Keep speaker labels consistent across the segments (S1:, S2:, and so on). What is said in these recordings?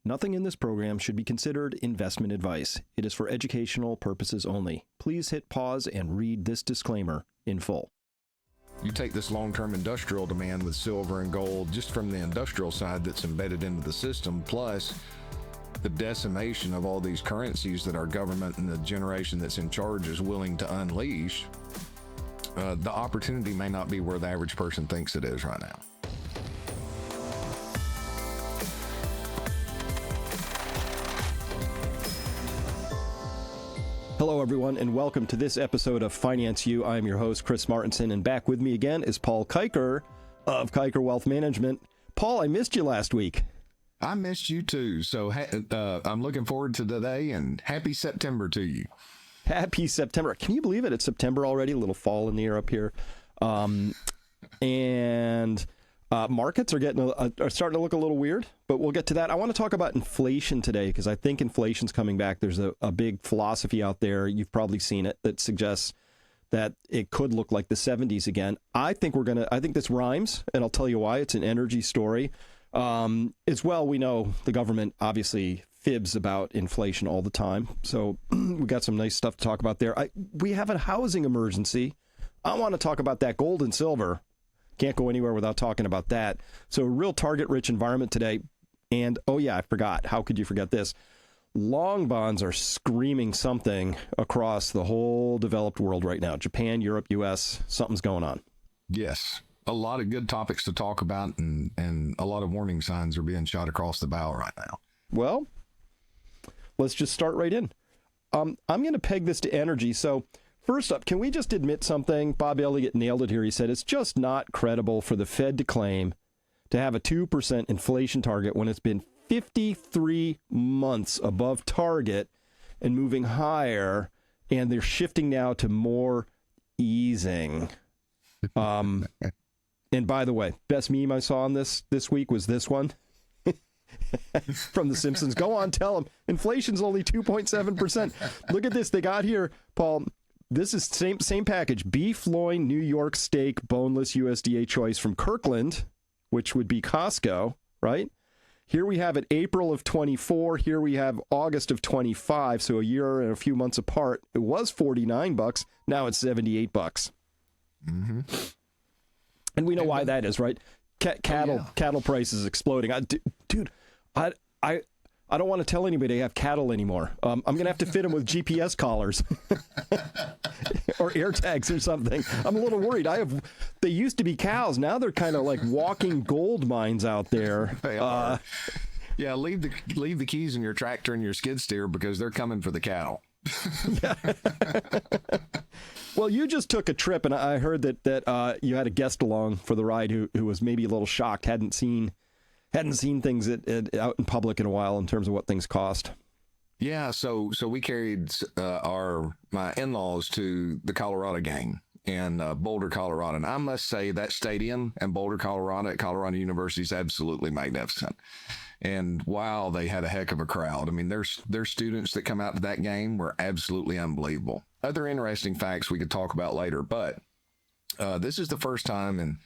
S1: Nothing in this program should be considered investment advice. It is for educational purposes only. Please hit pause and read this disclaimer in full.
S2: You take this long-term industrial demand with silver and gold just from the industrial side that's embedded into the system, plus the decimation of all these currencies that our government and the generation that's in charge is willing to unleash, the opportunity may not be where the average person thinks it is right now.
S1: Hello, everyone, and welcome to this episode of Finance U. I am your host, Chris Martinson, and back with me again is Paul Kiker of Kiker Wealth Management. Paul, I missed you last week.
S2: I missed you too, so I'm looking forward to today, and happy September to you.
S1: Happy September. Can you believe it? It's September already, a little fall in the air up here. Markets are starting to look a little weird, but we'll get to that. I want to talk about inflation today because I think inflation's coming back. There's a big philosophy out there, you've probably seen it, that suggests that it could look like the 70s again. I think this rhymes, and I'll tell you why. It's an energy story. As well, we know the government obviously fibs about inflation all the time. So we got some nice stuff to talk about there. We have a housing emergency. I want to talk about that. Gold and silver. Can't go anywhere without talking about that. So a real target-rich environment today. And, oh yeah, I forgot. How could you forget this? Long bonds are screaming something across the whole developed world right now. Japan, Europe, U.S., something's going on.
S2: Yes. A lot of good topics to talk about, and a lot of warning signs are being shot across the bow right now.
S1: Well, let's just start right in. I'm going to peg this to energy. So first up, can we just admit something? Bob Elliott nailed it here. He said it's just not credible for the Fed to claim to have a 2% inflation target when it's been 53 months above target and moving higher, and they're shifting now to more easing. And by the way, best meme I saw on this week was this one from The Simpsons. Go on, tell them inflation's only 2.7%. Look at this. They got here, Paul. This is same package. Beef loin, New York steak, boneless USDA choice from Kirkland, which would be Costco, right? Here we have it April of 24. Here we have August of 25. So a year and a few months apart. It was $49. Now it's $78.
S2: Mm-hmm.
S1: And we know why that is, right? Cattle prices exploding. Dude, I don't want to tell anybody I have cattle anymore. I'm going to have to fit them with GPS collars or air tags or something. I'm a little worried. They used to be cows. Now they're kind of like walking gold mines out there.
S2: They are. Yeah, leave the keys in your tractor and your skid steer because they're coming for the cattle.
S1: Well, you just took a trip, and I heard that you had a guest along for the ride who was maybe a little shocked, hadn't seen things out in public in a while in terms of what things cost.
S2: Yeah, so we carried my in-laws to the Colorado game in Boulder, Colorado, and I must say that stadium in Boulder, Colorado, at Colorado University is absolutely magnificent. And wow, they had a heck of a crowd. I mean, their students that come out to that game were absolutely unbelievable. Other interesting facts we could talk about later, but this is the first time, and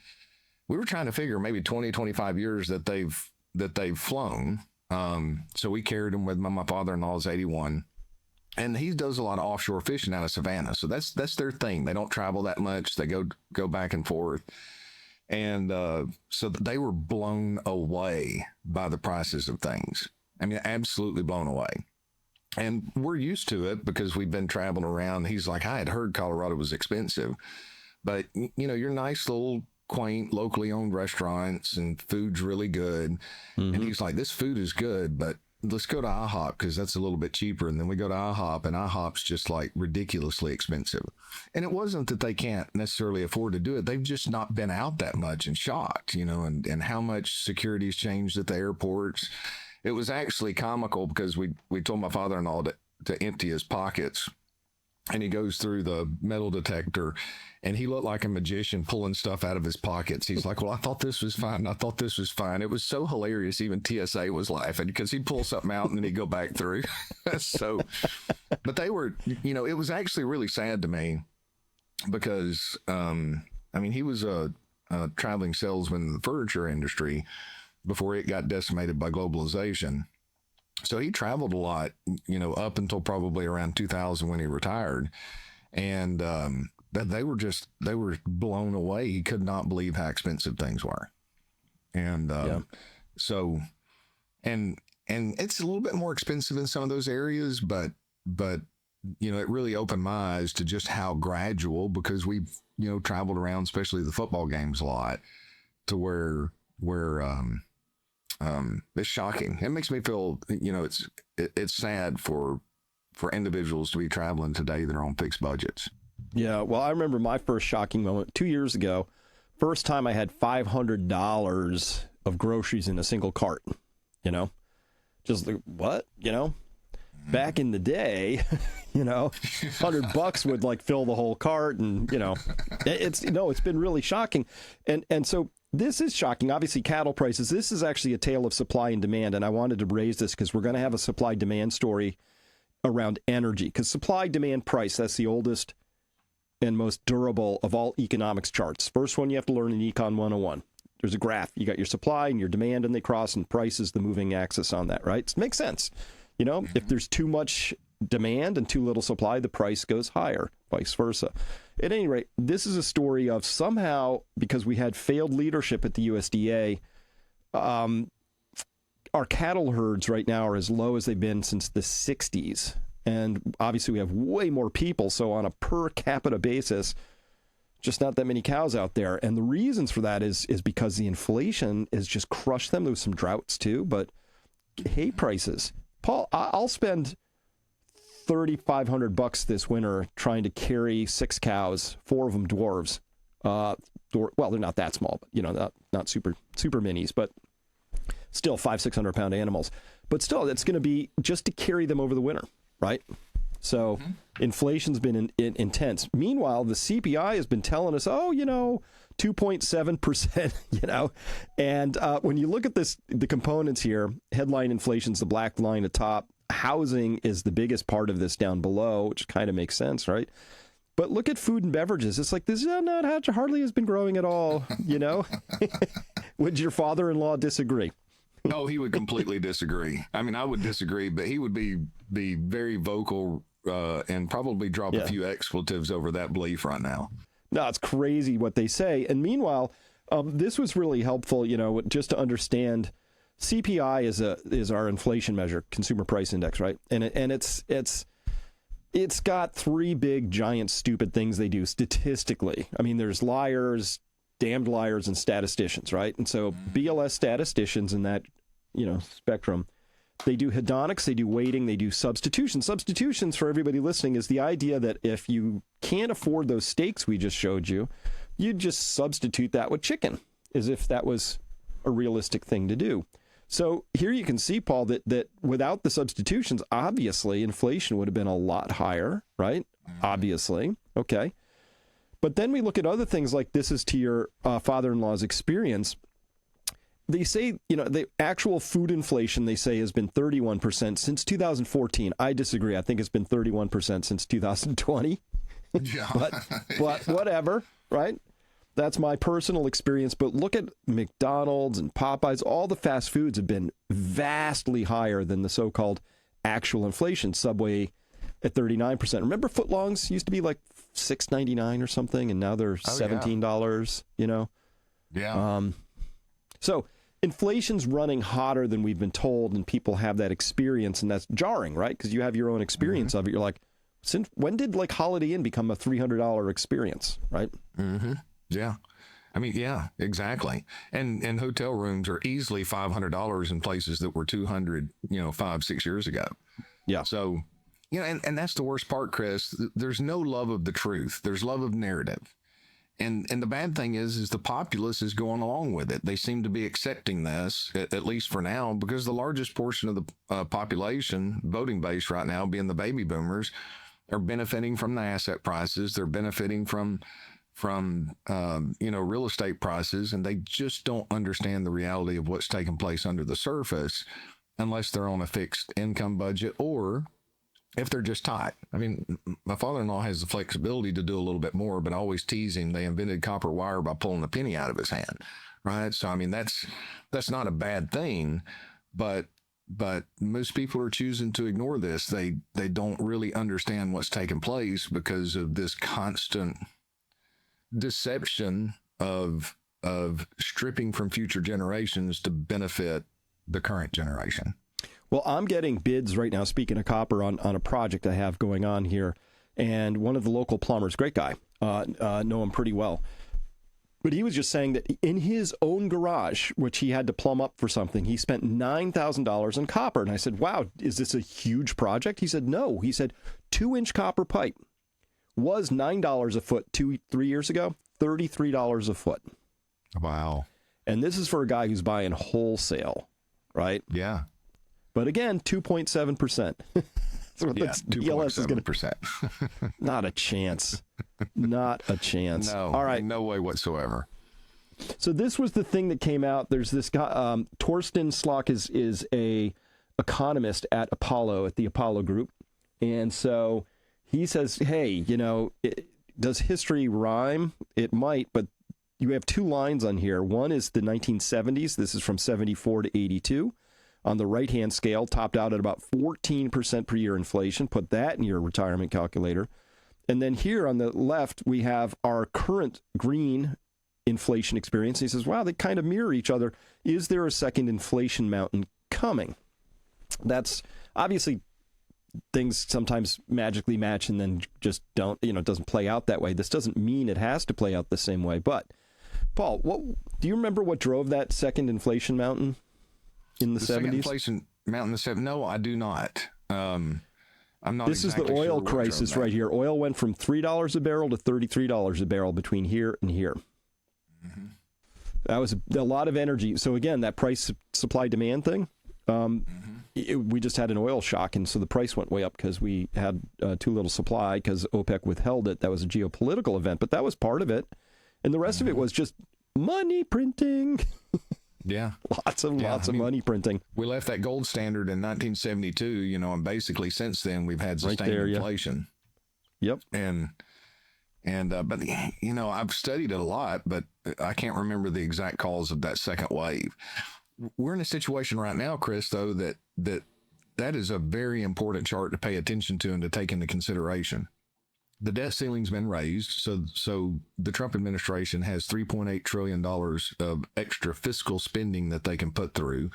S2: we were trying to figure maybe 20, 25 years that they've flown. So we carried them with my father-in-law's 81, and he does a lot of offshore fishing out of Savannah. So that's their thing. They don't travel that much. They go back and forth. And so they were blown away by the prices of things. I mean, absolutely blown away. And we're used to it because we've been traveling around. He's like, I had heard Colorado was expensive, but your nice little quaint locally owned restaurants and food's really good. Mm-hmm. And he's like, this food is good, but let's go to IHOP because that's a little bit cheaper. And then we go to IHOP, and IHOP's just like ridiculously expensive. And it wasn't that they can't necessarily afford to do it. They've just not been out that much and shocked, and how much security's changed at the airports. It was actually comical because we told my father-in-law to empty his pockets, and he goes through the metal detector, and he looked like a magician pulling stuff out of his pockets. He's like, well, I thought this was fine. I thought this was fine. It was so hilarious. Even TSA was laughing because he'd pull something out and then he'd go back through. But they were, it was actually really sad to me because, he was a traveling salesman in the furniture industry before it got decimated by globalization. So he traveled a lot, up until probably around 2000 when he retired. And they were blown away. He could not believe how expensive things were. And
S1: Yeah.
S2: so, and it's a little bit more expensive in some of those areas, but it really opened my eyes to just how gradual, because we've traveled around, especially the football games a lot, to where it's shocking. It makes me feel it's sad for individuals to be traveling today that are on fixed budgets.
S1: Yeah. Well, I remember my first shocking moment 2 years ago. First time I had $500 of groceries in a single cart, just like, what, back in the day, $100 would like fill the whole cart. And, it's been really shocking. And so this is shocking. Obviously, cattle prices, this is actually a tale of supply and demand. And I wanted to raise this because we're going to have a supply demand story around energy, because supply, demand, price, that's the oldest and most durable of all economics charts. First one you have to learn in Econ 101. There's a graph. You got your supply and your demand, and they cross, and price is the moving axis on that, right? It makes sense. If there's too much demand and too little supply, the price goes higher, vice versa. At any rate, this is a story of somehow, because we had failed leadership at the USDA, our cattle herds right now are as low as they've been since the 60s. And obviously we have way more people. So on a per capita basis, just not that many cows out there. And the reasons for that is because the inflation has just crushed them. There was some droughts too, but hay prices. Paul, I'll spend $3,500 this winter trying to carry 6 cows, 4 of them dwarves. Well, they're not that small, but not super minis, but still 500-600 pound animals. But still, it's going to be just to carry them over the winter, right? So inflation's been intense. Meanwhile, the CPI has been telling us, 2.7%, and when you look at the components here, headline inflation's the black line at top. Housing is the biggest part of this down below, which kind of makes sense, right? But look at food and beverages. It's like, this hardly has been growing at all, Would your father-in-law disagree?
S2: No, he would completely disagree. I mean, I would disagree, but he would be very vocal and probably drop a few expletives over that belief right now.
S1: No, it's crazy what they say. And meanwhile, this was really helpful, just to understand. CPI is our inflation measure, consumer price index, right? And it's got 3 big, giant, stupid things they do statistically. I mean, there's liars, damned liars, and statisticians, right? And so BLS statisticians in that, spectrum, they do hedonics, they do weighting, they do substitution. Substitutions, for everybody listening, is the idea that if you can't afford those steaks we just showed you, you'd just substitute that with chicken, as if that was a realistic thing to do. So here you can see, Paul, that without the substitutions, obviously inflation would have been a lot higher, right? Obviously. Okay. But then we look at other things like, this is to your father-in-law's experience. They say, the actual food inflation, they say, has been 31% since 2014. I disagree. I think it's been 31% since 2020.
S2: Yeah.
S1: but whatever, right? That's my personal experience. But look at McDonald's and Popeyes. All the fast foods have been vastly higher than the so-called actual inflation. Subway at 39%. Remember footlongs used to be like $6.99 or something, and now they're $17,
S2: Yeah.
S1: So inflation's running hotter than we've been told, and people have that experience, and that's jarring, right? Because you have your own experience of it. You're like, when did like Holiday Inn become a $300 experience, right?
S2: Mm-hmm. Yeah. I mean, yeah, exactly. And hotel rooms are easily $500 in places that were $200, 5-6 years ago.
S1: Yeah.
S2: So, and that's the worst part, Chris. There's no love of the truth. There's love of narrative. And the bad thing is the populace is going along with it. They seem to be accepting this, at least for now, because the largest portion of the population, voting base right now, being the baby boomers, are benefiting from the asset prices. They're benefiting from real estate prices, and they just don't understand the reality of what's taking place under the surface unless they're on a fixed income budget, or if they're just tight. I mean, my father-in-law has the flexibility to do a little bit more, but I always tease him. They invented copper wire by pulling a penny out of his hand, right? So, I mean, that's not a bad thing, but but most people are choosing to ignore this. They don't really understand what's taking place because of this constant deception of stripping from future generations to benefit the current generation.
S1: Well, I'm getting bids right now, speaking of copper, on a project I have going on here. And one of the local plumbers, great guy, know him pretty well. But he was just saying that in his own garage, which he had to plumb up for something, he spent $9,000 in copper. And I said, wow, is this a huge project? He said, no. He said, 2-inch copper pipe was $9 a foot 3 years ago, $33 a foot.
S2: Wow.
S1: And this is for a guy who's buying wholesale, right?
S2: Yeah.
S1: But again, 2.7%. That's what the DLS is going
S2: to.
S1: Not a chance. Not a chance.
S2: No.
S1: All right.
S2: No way whatsoever.
S1: So this was the thing that came out. There's this guy, Torsten Slok is a economist at the Apollo Group. And so he says, hey, does history rhyme? It might, but you have two lines on here. One is the 1970s. This is from 74 to 82. On the right-hand scale, topped out at about 14% per year inflation. Put that in your retirement calculator. And then here on the left, we have our current green inflation experience. He says, wow, they kind of mirror each other. Is there a second inflation mountain coming? That's obviously things sometimes magically match and then just don't, it doesn't play out that way. This doesn't mean it has to play out the same way. But, Paul, do you remember what drove that second inflation mountain in the 70s?
S2: Inflation mountain in the 70s? No, I do not. I'm not.
S1: This is the oil crisis right here. Oil went from $3 a barrel to $33 a barrel between here and here. Mm-hmm. That was a lot of energy. So again, that price supply demand thing, we just had an oil shock, and so the price went way up because we had too little supply because OPEC withheld it. That was a geopolitical event, but that was part of it. And the rest of it was just money printing.
S2: Yeah.
S1: Lots of money printing.
S2: We left that gold standard in 1972, and basically since then we've had sustained inflation.
S1: Yep.
S2: But I've studied it a lot, but I can't remember the exact cause of that second wave. We're in a situation right now, Chris, though, that is a very important chart to pay attention to and to take into consideration. The debt ceiling's been raised, so the Trump administration has $3.8 trillion of extra fiscal spending that they can put through.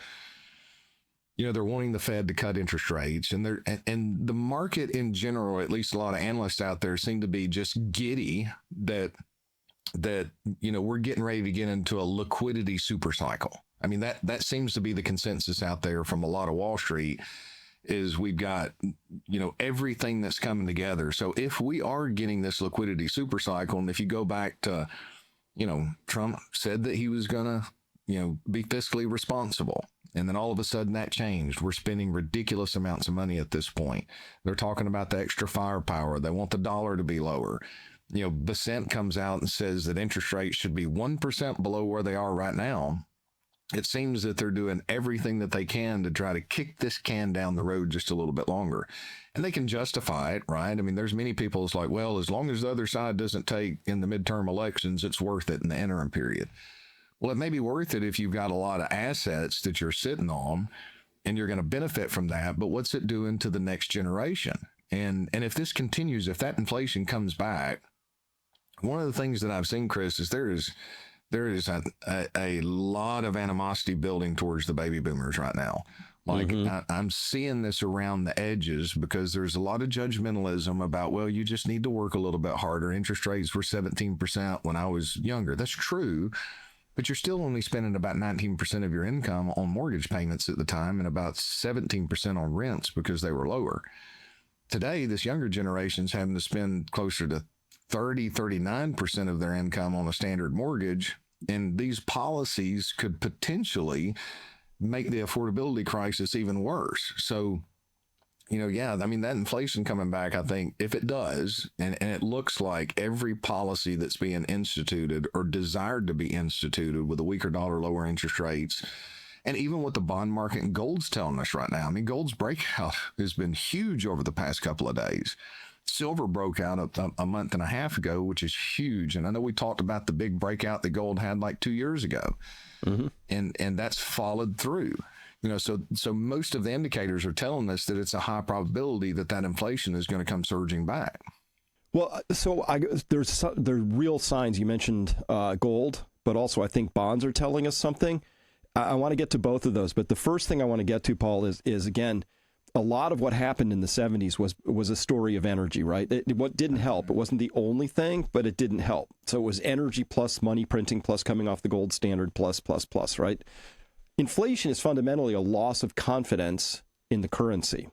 S2: They're wanting the Fed to cut interest rates, and the market in general, at least a lot of analysts out there, seem to be just giddy that we're getting ready to get into a liquidity super cycle. I mean, that seems to be the consensus out there from a lot of Wall Street. Is we've got, everything that's coming together. So if we are getting this liquidity super cycle, and if you go back to, Trump said that he was going to, be fiscally responsible. And then all of a sudden that changed. We're spending ridiculous amounts of money at this point. They're talking about the extra firepower. They want the dollar to be lower. Bessent comes out and says that interest rates should be 1% below where they are right now. It seems that they're doing everything that they can to try to kick this can down the road just a little bit longer. And they can justify it, right? I mean, there's many people who's like, well, as long as the other side doesn't take in the midterm elections, it's worth it in the interim period. Well, it may be worth it if you've got a lot of assets that you're sitting on and you're going to benefit from that. But what's it doing to the next generation? And if this continues, if that inflation comes back, one of the things that I've seen, Chris, is there is a lot of animosity building towards the baby boomers right now. Like I'm seeing this around the edges because there's a lot of judgmentalism about, well, you just need to work a little bit harder. Interest rates were 17% when I was younger. That's true, but you're still only spending about 19% of your income on mortgage payments at the time and about 17% on rents because they were lower. Today, this younger generation's having to spend closer to 39% of their income on a standard mortgage. And these policies could potentially make the affordability crisis even worse. So, I mean, that inflation coming back, I think if it does, and it looks like every policy that's being instituted or desired to be instituted with a weaker dollar, lower interest rates, and even what the bond market and gold's telling us right now. I mean, gold's breakout has been huge over the past couple of days. Silver broke out a month and a half ago, which is huge. And I know we talked about the big breakout that gold had like 2 years ago. And that's followed through. So most of the indicators are telling us that it's a high probability that inflation is going to come surging back.
S1: Well, there's real signs. You mentioned gold, but also I think bonds are telling us something. I want to get to both of those, but the first thing I want to get to, Paul, is again, a lot of what happened in the 70s was a story of energy, right? What didn't help, it wasn't the only thing, but it didn't help. So it was energy plus money printing plus coming off the gold standard plus, right? Inflation is fundamentally a loss of confidence in the currency.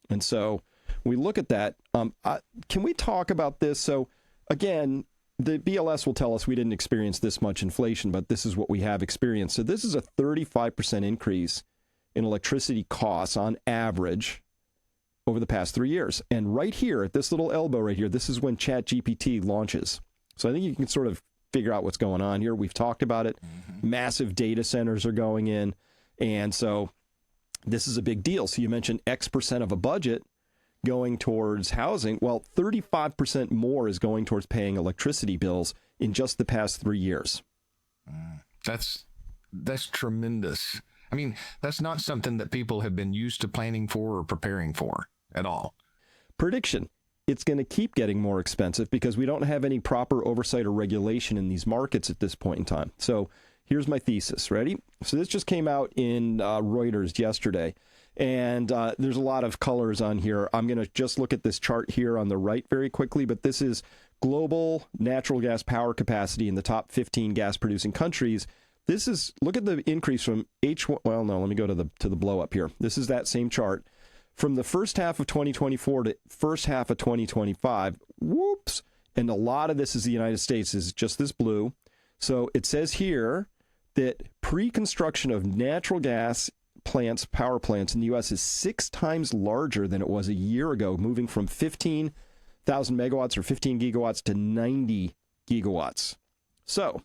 S1: And so we look at that. Can we talk about this? So again, the BLS will tell us we didn't experience this much inflation, but this is what we have experienced. So this is a 35% increase in electricity costs on average over the past 3 years. And right here at this little elbow right here, this is when ChatGPT launches. So I think you can sort of figure out what's going on here. We've talked about it. Massive data centers are going in. And so this is a big deal. So you mentioned X% of a budget going towards housing. Well, 35% more is going towards paying electricity bills in just the past 3 years.
S2: That's tremendous. I mean, that's not something that people have been used to planning for or preparing for at all.
S1: Prediction. It's going to keep getting more expensive because we don't have any proper oversight or regulation in these markets at this point in time. So here's my thesis. Ready? So this just came out in Reuters yesterday. And there's a lot of colors on here. I'm going to just look at this chart here on the right very quickly, but this is global natural gas power capacity in the top 15 gas producing countries. This is, look at the increase from H1. Well, no, let me go to the blow up here. This is that same chart from the first half of 2024 to first half of 2025. Whoops. And a lot of this is the United States, is just this blue. So it says here that pre-construction of natural gas plants, power plants in the U.S. is 6 times larger than it was a year ago, moving from 15,000 megawatts or 15 gigawatts to 90 gigawatts. So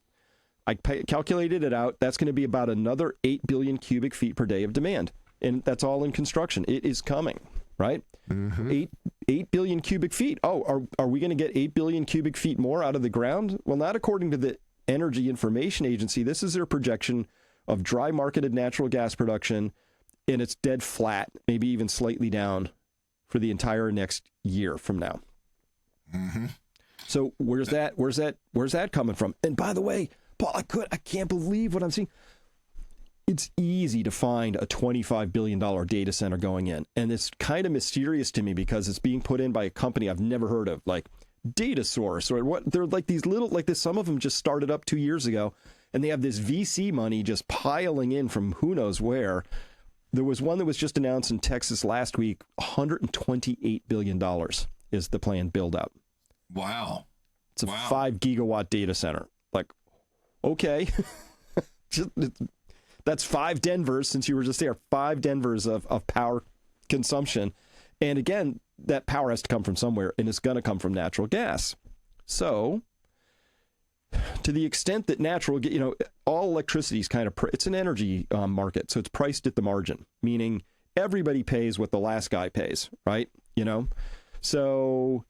S1: I calculated it out. That's going to be about another 8 billion cubic feet per day of demand. And that's all in construction. It is coming, right? 8 billion cubic feet. Oh, are we going to get 8 billion cubic feet more out of the ground? Well, not according to the Energy Information Agency. This is their projection of dry marketed natural gas production, and it's dead flat, maybe even slightly down for the entire next year from now. So where's that coming from? And by the way, Paul, I can't believe what I'm seeing. It's easy to find a $25 billion data center going in. And it's kind of mysterious to me because it's being put in by a company I've never heard of, like Data Source or what. They're like these little, like this, some of them just started up 2 years ago, and they have this VC money just piling in from who knows where. There was one that was just announced in Texas last week, $128 billion is the planned build out.
S2: Wow.
S1: It's a 5 gigawatt data center. Like, okay. That's 5 Denvers, since you were just there, 5 Denvers of power consumption. And again, that power has to come from somewhere, and it's going to come from natural gas. So to the extent that all electricity is kind of, it's an energy market. So it's priced at the margin, meaning everybody pays what the last guy pays, right? So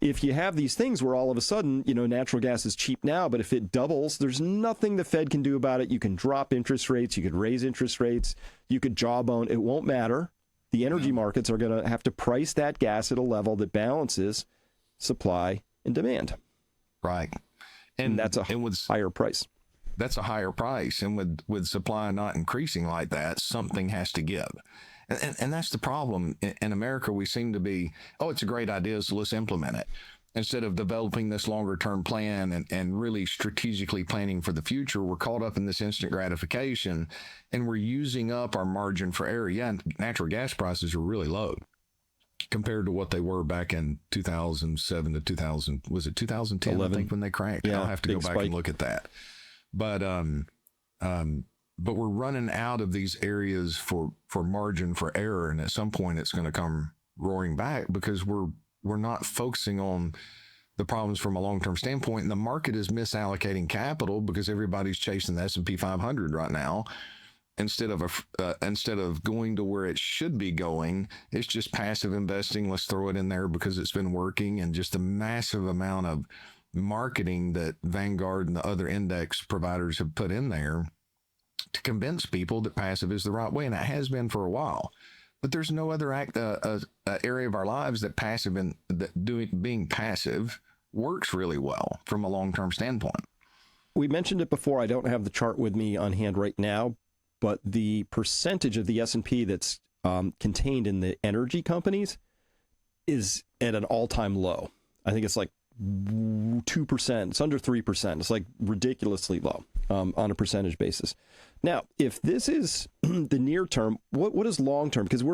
S1: if you have these things where all of a sudden, natural gas is cheap now, but if it doubles, there's nothing the Fed can do about it. You can drop interest rates. You could raise interest rates. You could jawbone. It won't matter. The energy markets are going to have to price that gas at a level that balances supply and demand.
S2: Right.
S1: And that's a higher price.
S2: That's a higher price. And with supply not increasing like that, something has to give. And that's the problem. In America, we seem to be, it's a great idea, so let's implement it. Instead of developing this longer term plan and really strategically planning for the future, we're caught up in this instant gratification and we're using up our margin for error. Yeah, natural gas prices are really low compared to what they were back in 2007 to 2000. Was it 2010? 11. I think when they cracked. Yeah, I'll have to go back and look at that. But we're running out of these areas for margin for error. And at some point it's going to come roaring back because we're not focusing on the problems from a long-term standpoint. And the market is misallocating capital because everybody's chasing the S&P 500 right now. Instead of going to where it should be going, it's just passive investing. Let's throw it in there because it's been working, and just a massive amount of marketing that Vanguard and the other index providers have put in there to convince people that passive is the right way, and it has been for a while. But there's no other area of our lives that being passive works really well from a long-term standpoint.
S1: We mentioned it before. I don't have the chart with me on hand right now, but the percentage of the S&P that's contained in the energy companies is at an all-time low. I think it's like 2%. It's under 3%. It's like ridiculously low on a percentage basis. Now, if this is the near term, what is long term? Because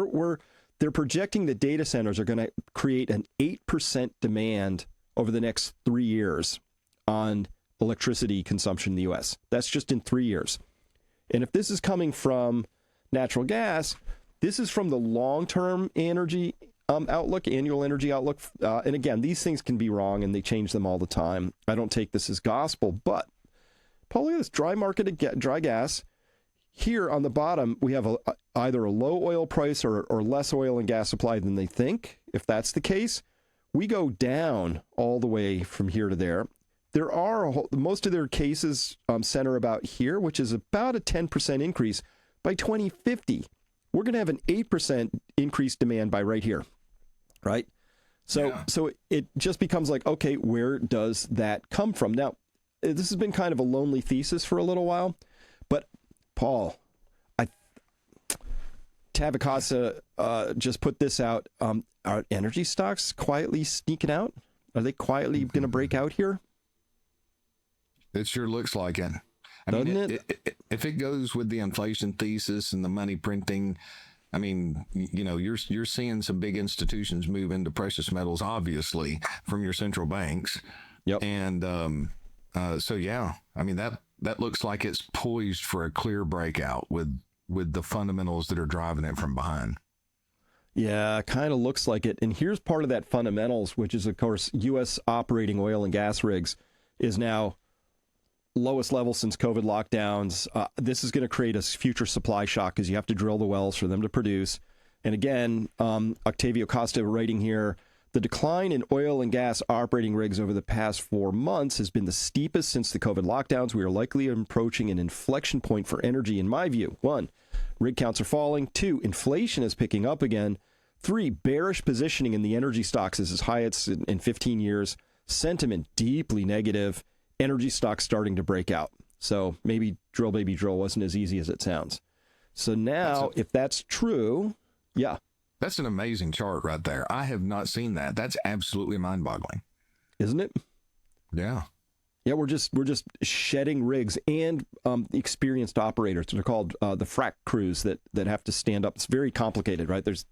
S1: they're projecting that data centers are going to create an 8% demand over the next 3 years on electricity consumption in the U.S. That's just in 3 years. And if this is coming from natural gas, this is from the long-term energy outlook, annual energy outlook. And again, these things can be wrong and they change them all the time. I don't take this as gospel, but Paul, look at this dry market of dry gas. Here on the bottom, we have either a low oil price or less oil and gas supply than they think. If that's the case, we go down all the way from here to there. There are most of their cases center about here, which is about a 10% increase by 2050. We're going to have an 8% increased demand by right here, right? So it just becomes like, okay, where does that come from? Now, this has been kind of a lonely thesis for a little while, but Paul, Tavakasa just put this out. Are energy stocks quietly sneaking out? Are they quietly going to break out here?
S2: It sure looks like it.
S1: Doesn't it?
S2: If it goes with the inflation thesis and the money printing, I mean, you're seeing some big institutions move into precious metals, obviously, from your central banks.
S1: Yep.
S2: And so, yeah, I mean, that looks like it's poised for a clear breakout with the fundamentals that are driving it from behind.
S1: Yeah, kind of looks like it. And here's part of that fundamentals, which is, of course, U.S. operating oil and gas rigs is now lowest level since COVID lockdowns. This is going to create a future supply shock because you have to drill the wells for them to produce. And again, Octavio Costa writing here, the decline in oil and gas operating rigs over the past 4 months has been the steepest since the COVID lockdowns. We are likely approaching an inflection point for energy, in my view. 1, rig counts are falling. 2, inflation is picking up again. 3, bearish positioning in the energy stocks is as high as in 15 years. Sentiment deeply negative. Energy stocks starting to break out. So maybe drill, baby, drill wasn't as easy as it sounds. So now, if that's true, yeah.
S2: That's an amazing chart right there. I have not seen that. That's absolutely mind-boggling.
S1: Isn't it?
S2: Yeah.
S1: Yeah, we're just shedding rigs and experienced operators. They're called the frac crews that have to stand up. It's very complicated, right? There's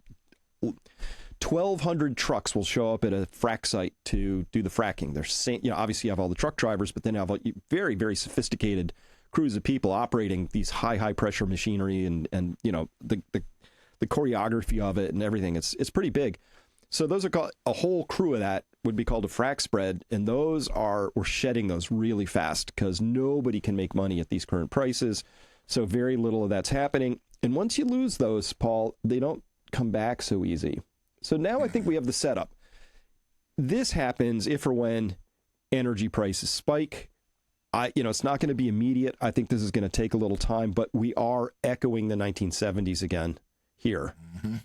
S1: 1,200 trucks will show up at a frac site to do the fracking. There's, obviously you have all the truck drivers, but then you have a very, very sophisticated crews of people operating these high pressure machinery and the choreography of it and everything. It's pretty big. So those are called, a whole crew of that would be called a frac spread. And we're shedding those really fast because nobody can make money at these current prices. So very little of that's happening. And once you lose those, Paul, they don't come back so easy. So now I think we have the setup. This happens if or when energy prices spike. It's not going to be immediate. I think this is going to take a little time, but we are echoing the 1970s again here. Mm-hmm.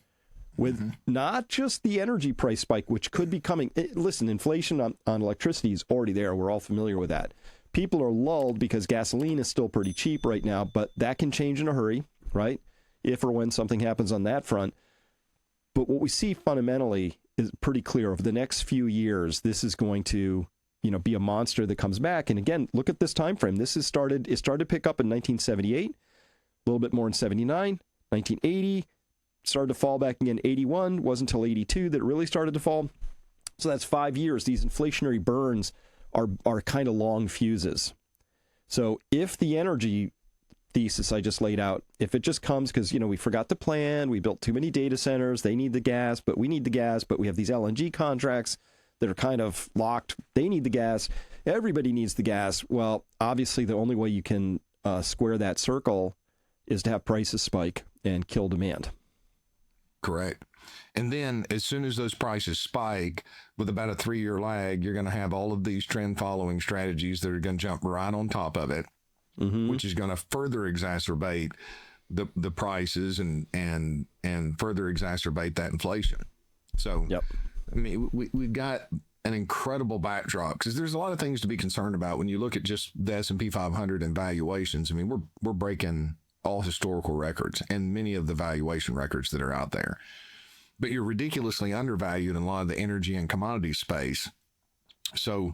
S1: With not just the energy price spike, which could be coming. Listen, inflation on electricity is already there. We're all familiar with that. People are lulled because gasoline is still pretty cheap right now, but that can change in a hurry, right? If or when something happens on that front. But what we see fundamentally is pretty clear. Over the next few years, this is going to, be a monster that comes back. And again, look at this time frame. It started to pick up in 1978, a little bit more in 79, 1980. Started to fall back again. 81 wasn't until 82 that it really started to fall. So that's 5 years. These inflationary burns are kind of long fuses. So if the energy thesis I just laid out, if it just comes because, we forgot to plan, we built too many data centers, they need the gas, but we need the gas, but we have these LNG contracts that are kind of locked. They need the gas. Everybody needs the gas. Well, obviously the only way you can square that circle is to have prices spike and kill demand.
S2: Correct. And then as soon as those prices spike, with about a 3-year lag, you're going to have all of these trend following strategies that are going to jump right on top of it. which is going to further exacerbate the prices and further exacerbate that inflation. So,
S1: Yep.
S2: I mean, we've got an incredible backdrop because there's a lot of things to be concerned about when you look at just the S&P 500 and valuations. I mean, we're breaking all historical records and many of the valuation records that are out there. But you're ridiculously undervalued in a lot of the energy and commodity space. So,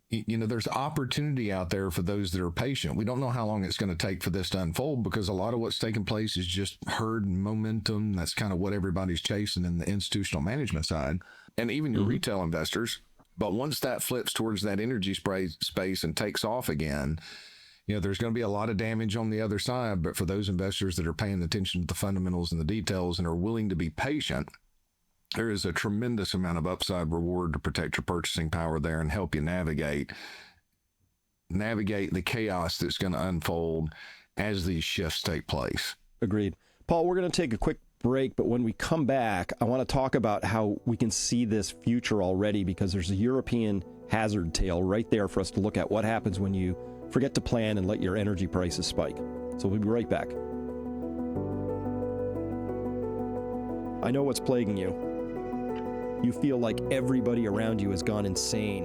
S2: there's opportunity out there for those that are patient. We don't know how long it's going to take for this to unfold because a lot of what's taking place is just herd momentum. That's kind of what everybody's chasing in the institutional management side and even your retail investors. But once that flips towards that energy space and takes off again, there's going to be a lot of damage on the other side. But for those investors that are paying attention to the fundamentals and the details and are willing to be patient, there is a tremendous amount of upside reward to protect your purchasing power there and help you navigate the chaos that's going to unfold as these shifts take place.
S1: Agreed. Paul, we're going to take a quick break, but when we come back, I want to talk about how we can see this future already because there's a European hazard tale right there for us to look at what happens when you forget to plan and let your energy prices spike. So we'll be right back. I know what's plaguing you. You feel like everybody around you has gone insane.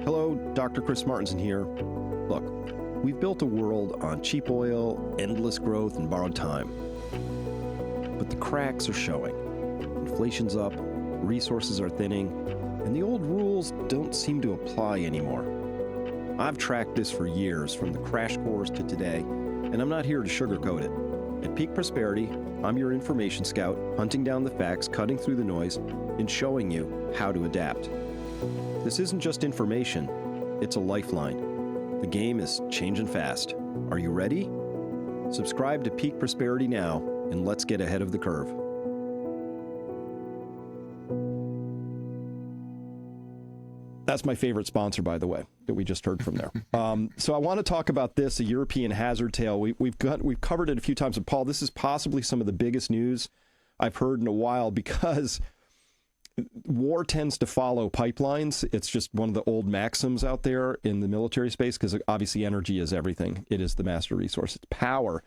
S1: Hello, Dr. Chris Martinson here. Look, we've built a world on cheap oil, endless growth, and borrowed time. But the cracks are showing. Inflation's up, resources are thinning, and the old rules don't seem to apply anymore. I've tracked this for years, from the crash course to today, and I'm not here to sugarcoat it. At Peak Prosperity, I'm your information scout, hunting down the facts, cutting through the noise, and showing you how to adapt. This isn't just information, it's a lifeline. The game is changing fast. Are you ready? Subscribe to Peak Prosperity now, and let's get ahead of the curve. That's my favorite sponsor, by the way, that we just heard from there. So I want to talk about this, a European hazard tale. We've covered it a few times. And Paul, this is possibly some of the biggest news I've heard in a while because war tends to follow pipelines. It's just one of the old maxims out there in the military space because obviously energy is everything. It is the master resource. It's power.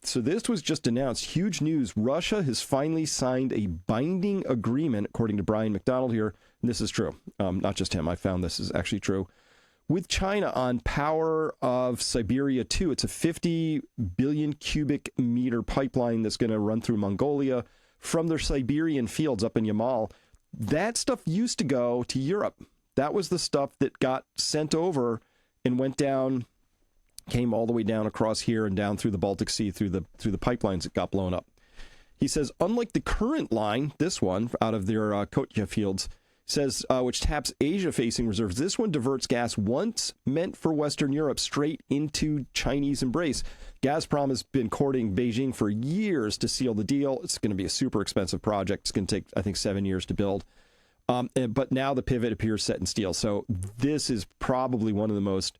S1: So this was just announced. Huge news. Russia has finally signed a binding agreement, according to Brian McDonald here. And this is true. Not just him. I found this is actually true. With China on power of Siberia 2. It's a 50 billion cubic meter pipeline that's going to run through Mongolia from their Siberian fields up in Yamal. That stuff used to go to Europe. That was the stuff that got sent over and went down, came all the way down across here and down through the Baltic Sea, through the pipelines that got blown up. He says, unlike the current line, this one out of their Kotya fields, says which taps Asia-facing reserves. This one diverts gas once meant for Western Europe straight into Chinese embrace. Gazprom has been courting Beijing for years to seal the deal. It's going to be a super expensive project. It's going to take, I think, 7 years to build. But now the pivot appears set in steel. So this is probably one of the most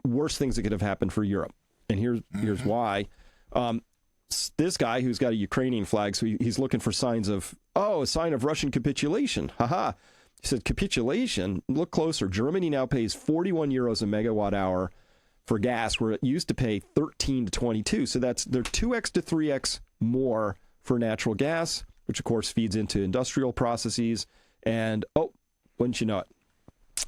S1: worst things that could have happened for Europe. And here's why. This guy who's got a Ukrainian flag, so he's looking for signs of, a sign of Russian capitulation. Haha. He said, capitulation? Look closer. Germany now pays 41 euros a megawatt hour for gas, where it used to pay 13 to 22. So they're 2x to 3x more for natural gas, which of course feeds into industrial processes. And, wouldn't you know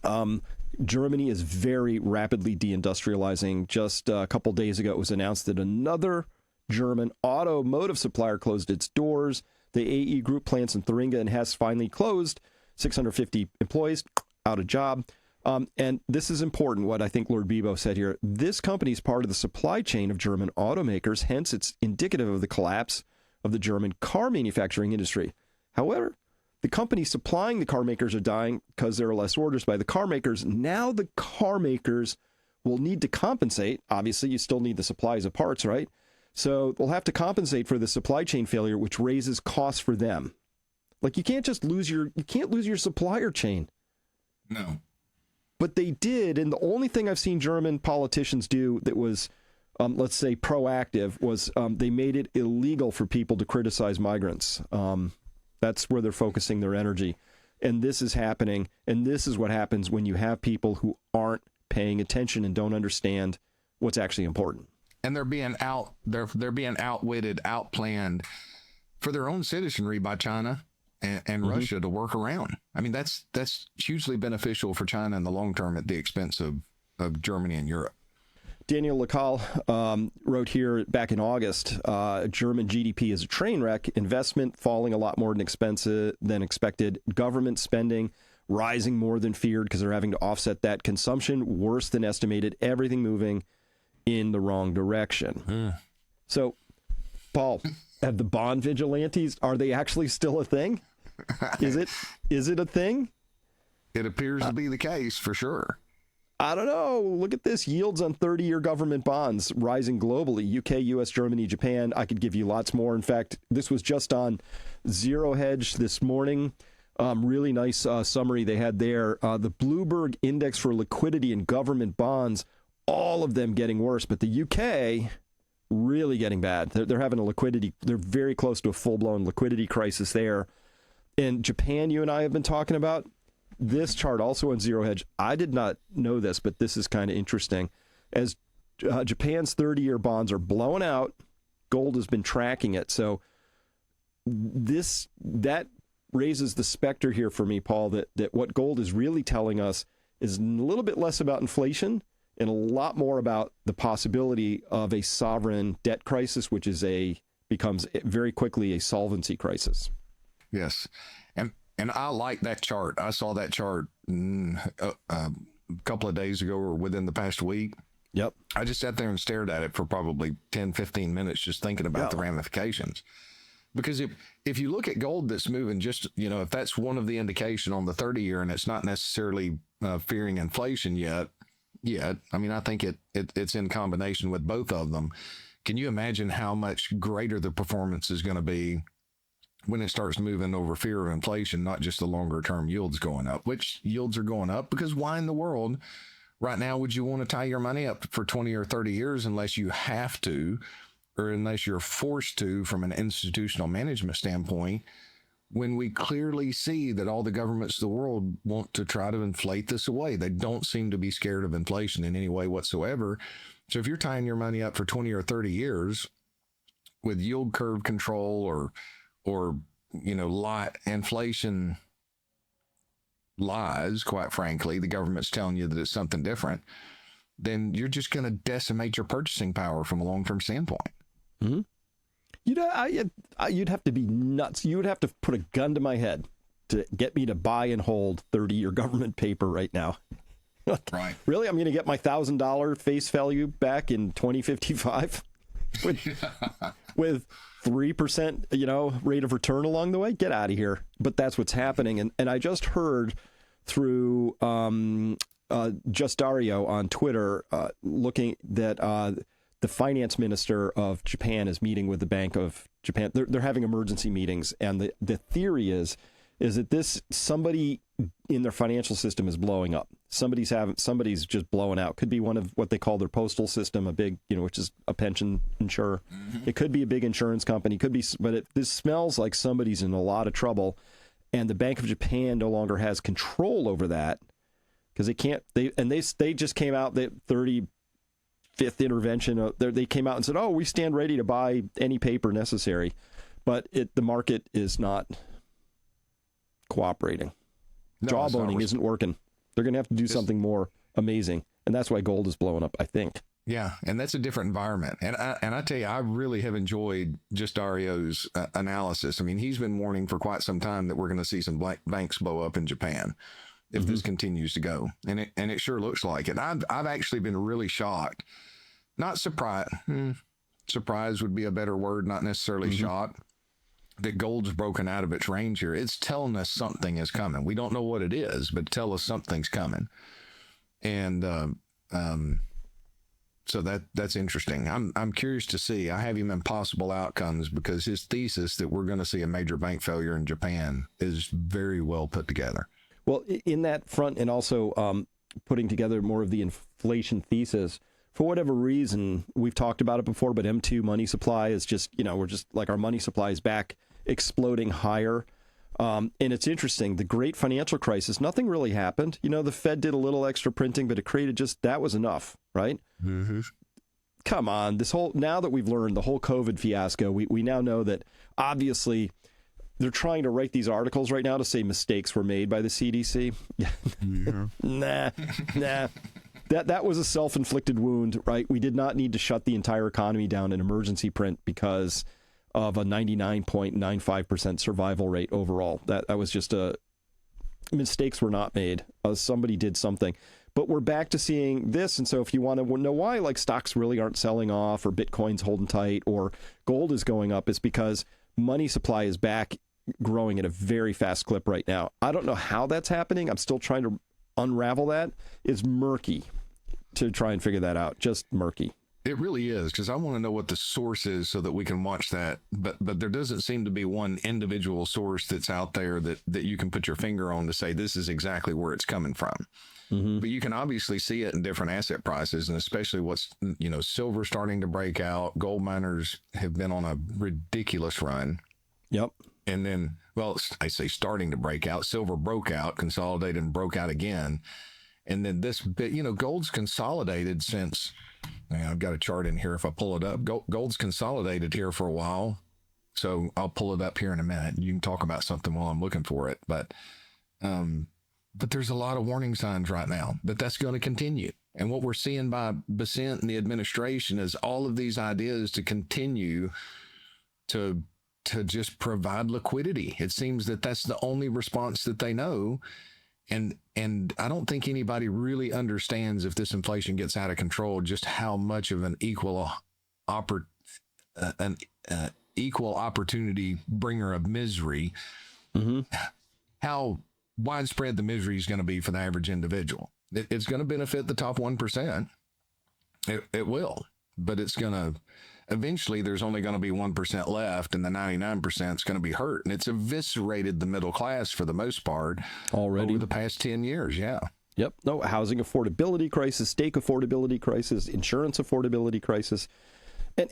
S1: it? Germany is very rapidly deindustrializing. Just a couple days ago, it was announced that another German automotive supplier closed its doors. The AE Group plants in Thuringia and Hesse finally closed. 650 employees out of job. And this is important, what I think Lord Bebo said here. This company is part of the supply chain of German automakers. Hence, it's indicative of the collapse of the German car manufacturing industry. However, the companies supplying the car makers are dying because there are less orders by the car makers. Now the car makers will need to compensate. Obviously, you still need the supplies of parts, right? So they'll have to compensate for the supply chain failure, which raises costs for them. Like you can't lose your supplier chain.
S2: No.
S1: But they did, and the only thing I've seen German politicians do that was, let's say, proactive was they made it illegal for people to criticize migrants. That's where they're focusing their energy. And this is happening, and this is what happens when you have people who aren't paying attention and don't understand what's actually important.
S2: And they're being outwitted, outplanned for their own citizenry by China and Russia to work around. I mean, that's hugely beneficial for China in the long term at the expense of Germany and Europe.
S1: Daniel Lacal wrote here back in August, German GDP is a train wreck, investment falling a lot more than expected, government spending rising more than feared because they're having to offset that, consumption worse than estimated, everything moving in the wrong direction. So, Paul, have the bond vigilantes, are they actually still a thing? Is it a thing?
S2: It appears to be the case for sure.
S1: I don't know. Look at this. Yields on 30-year government bonds rising globally. UK, US, Germany, Japan. I could give you lots more. In fact, this was just on Zero Hedge this morning. Really nice summary they had there. The Bloomberg Index for Liquidity in Government Bonds, all of them getting worse. But the UK, really getting bad. They're having a liquidity. They're very close to a full-blown liquidity crisis there. And Japan, you and I have been talking about. This chart also on Zero Hedge, I did not know this, but this is kind of interesting. As Japan's 30-year bonds are blowing out, gold has been tracking it. So that raises the specter here for me, Paul, that what gold is really telling us is a little bit less about inflation and a lot more about the possibility of a sovereign debt crisis, which becomes very quickly a solvency crisis.
S2: Yes. And I like that chart. I saw that chart a couple of days ago or within the past week.
S1: Yep.
S2: I just sat there and stared at it for probably 10, 15 minutes just thinking about the ramifications. Because if you look at gold that's moving just, if that's one of the indication on the 30-year and it's not necessarily fearing inflation yet, I mean, I think it's in combination with both of them. Can you imagine how much greater the performance is going to be when it starts moving over fear of inflation, not just the longer term yields going up, which yields are going up because why in the world right now would you want to tie your money up for 20 or 30 years unless you have to, or unless you're forced to from an institutional management standpoint, when we clearly see that all the governments of the world want to try to inflate this away. They don't seem to be scared of inflation in any way whatsoever. So if you're tying your money up for 20 or 30 years with yield curve control or inflation lies, quite frankly, the government's telling you that it's something different, then you're just going to decimate your purchasing power from a long-term standpoint.
S1: Mm-hmm. You'd have to be nuts. You would have to put a gun to my head to get me to buy and hold 30-year government paper right now.
S2: Right.
S1: Really? I'm going to get my $1,000 face value back in 2055 with 3%, rate of return along the way? Get out of here. But that's what's happening. And I just heard through Just Dario on Twitter looking that the finance minister of Japan is meeting with the Bank of Japan. They're having emergency meetings. And the theory is that somebody in their financial system is blowing up. Somebody's just blowing out. Could be one of what they call their postal system, a big, which is a pension insurer. Mm-hmm. It could be a big insurance company. Could be, but this smells like somebody's in a lot of trouble, and the Bank of Japan no longer has control over that because they can't. They just came out the 35th intervention. They came out and said, "Oh, we stand ready to buy any paper necessary," but the market is not cooperating. Jawboning isn't working. They're going to have to do something more amazing. And that's why gold is blowing up, I think.
S2: Yeah. And that's a different environment. And I tell you, I really have enjoyed just Dario's analysis. I mean, he's been warning for quite some time that we're going to see some banks blow up in Japan if this continues to go. And it sure looks like it. I've actually been really shocked. Not surprised. Surprise would be a better word, not necessarily shocked. That gold's broken out of its range here. It's telling us something is coming. We don't know what it is, but tell us something's coming. And so that's interesting. I'm curious to see. I have him in possible outcomes because his thesis that we're going to see a major bank failure in Japan is very well put together.
S1: Well, in that front, and also putting together more of the inflation thesis, for whatever reason, we've talked about it before, but M2 money supply is just, we're just like our money supply is back exploding higher. And it's interesting, the great financial crisis, nothing really happened. The Fed did a little extra printing, but it created that was enough, right?
S2: Mm-hmm.
S1: Come on, now that we've learned the whole COVID fiasco, we now know that obviously they're trying to write these articles right now to say mistakes were made by the CDC. Nah. That was a self-inflicted wound, right? We did not need to shut the entire economy down in emergency print because of a 99.95% survival rate overall. That was just mistakes were not made. Somebody did something. But we're back to seeing this. And so if you want to know why stocks really aren't selling off or Bitcoin's holding tight or gold is going up, it's because money supply is back growing at a very fast clip right now. I don't know how that's happening. I'm still trying to unravel that. It's murky to try and figure that out. Just murky.
S2: It really is, because I want to know what the source is so that we can watch that. But there doesn't seem to be one individual source that's out there that you can put your finger on to say this is exactly where it's coming from. Mm-hmm. But you can obviously see it in different asset prices, and especially silver starting to break out. Gold miners have been on a ridiculous run.
S1: Yep.
S2: And then, I say starting to break out. Silver broke out, consolidated, and broke out again. And then this bit, gold's consolidated since, I've got a chart in here if I pull it up. Gold's consolidated here for a while. So I'll pull it up here in a minute. You can talk about something while I'm looking for it. But there's a lot of warning signs right now that that's going to continue. And what we're seeing by Besant and the administration is all of these ideas to continue to just provide liquidity. It seems that that's the only response that they know. And I don't think anybody really understands, if this inflation gets out of control, just how much of an equal opportunity bringer of misery,
S1: mm-hmm.
S2: how widespread the misery is going to be for the average individual. It's going to benefit the top 1%. It will, but it's going to, eventually there's only going to be 1% left, and the 99% is going to be hurt. And it's eviscerated the middle class for the most part
S1: already
S2: over the past 10 years. Yeah.
S1: Yep. No, housing affordability crisis, stake affordability crisis, insurance affordability crisis.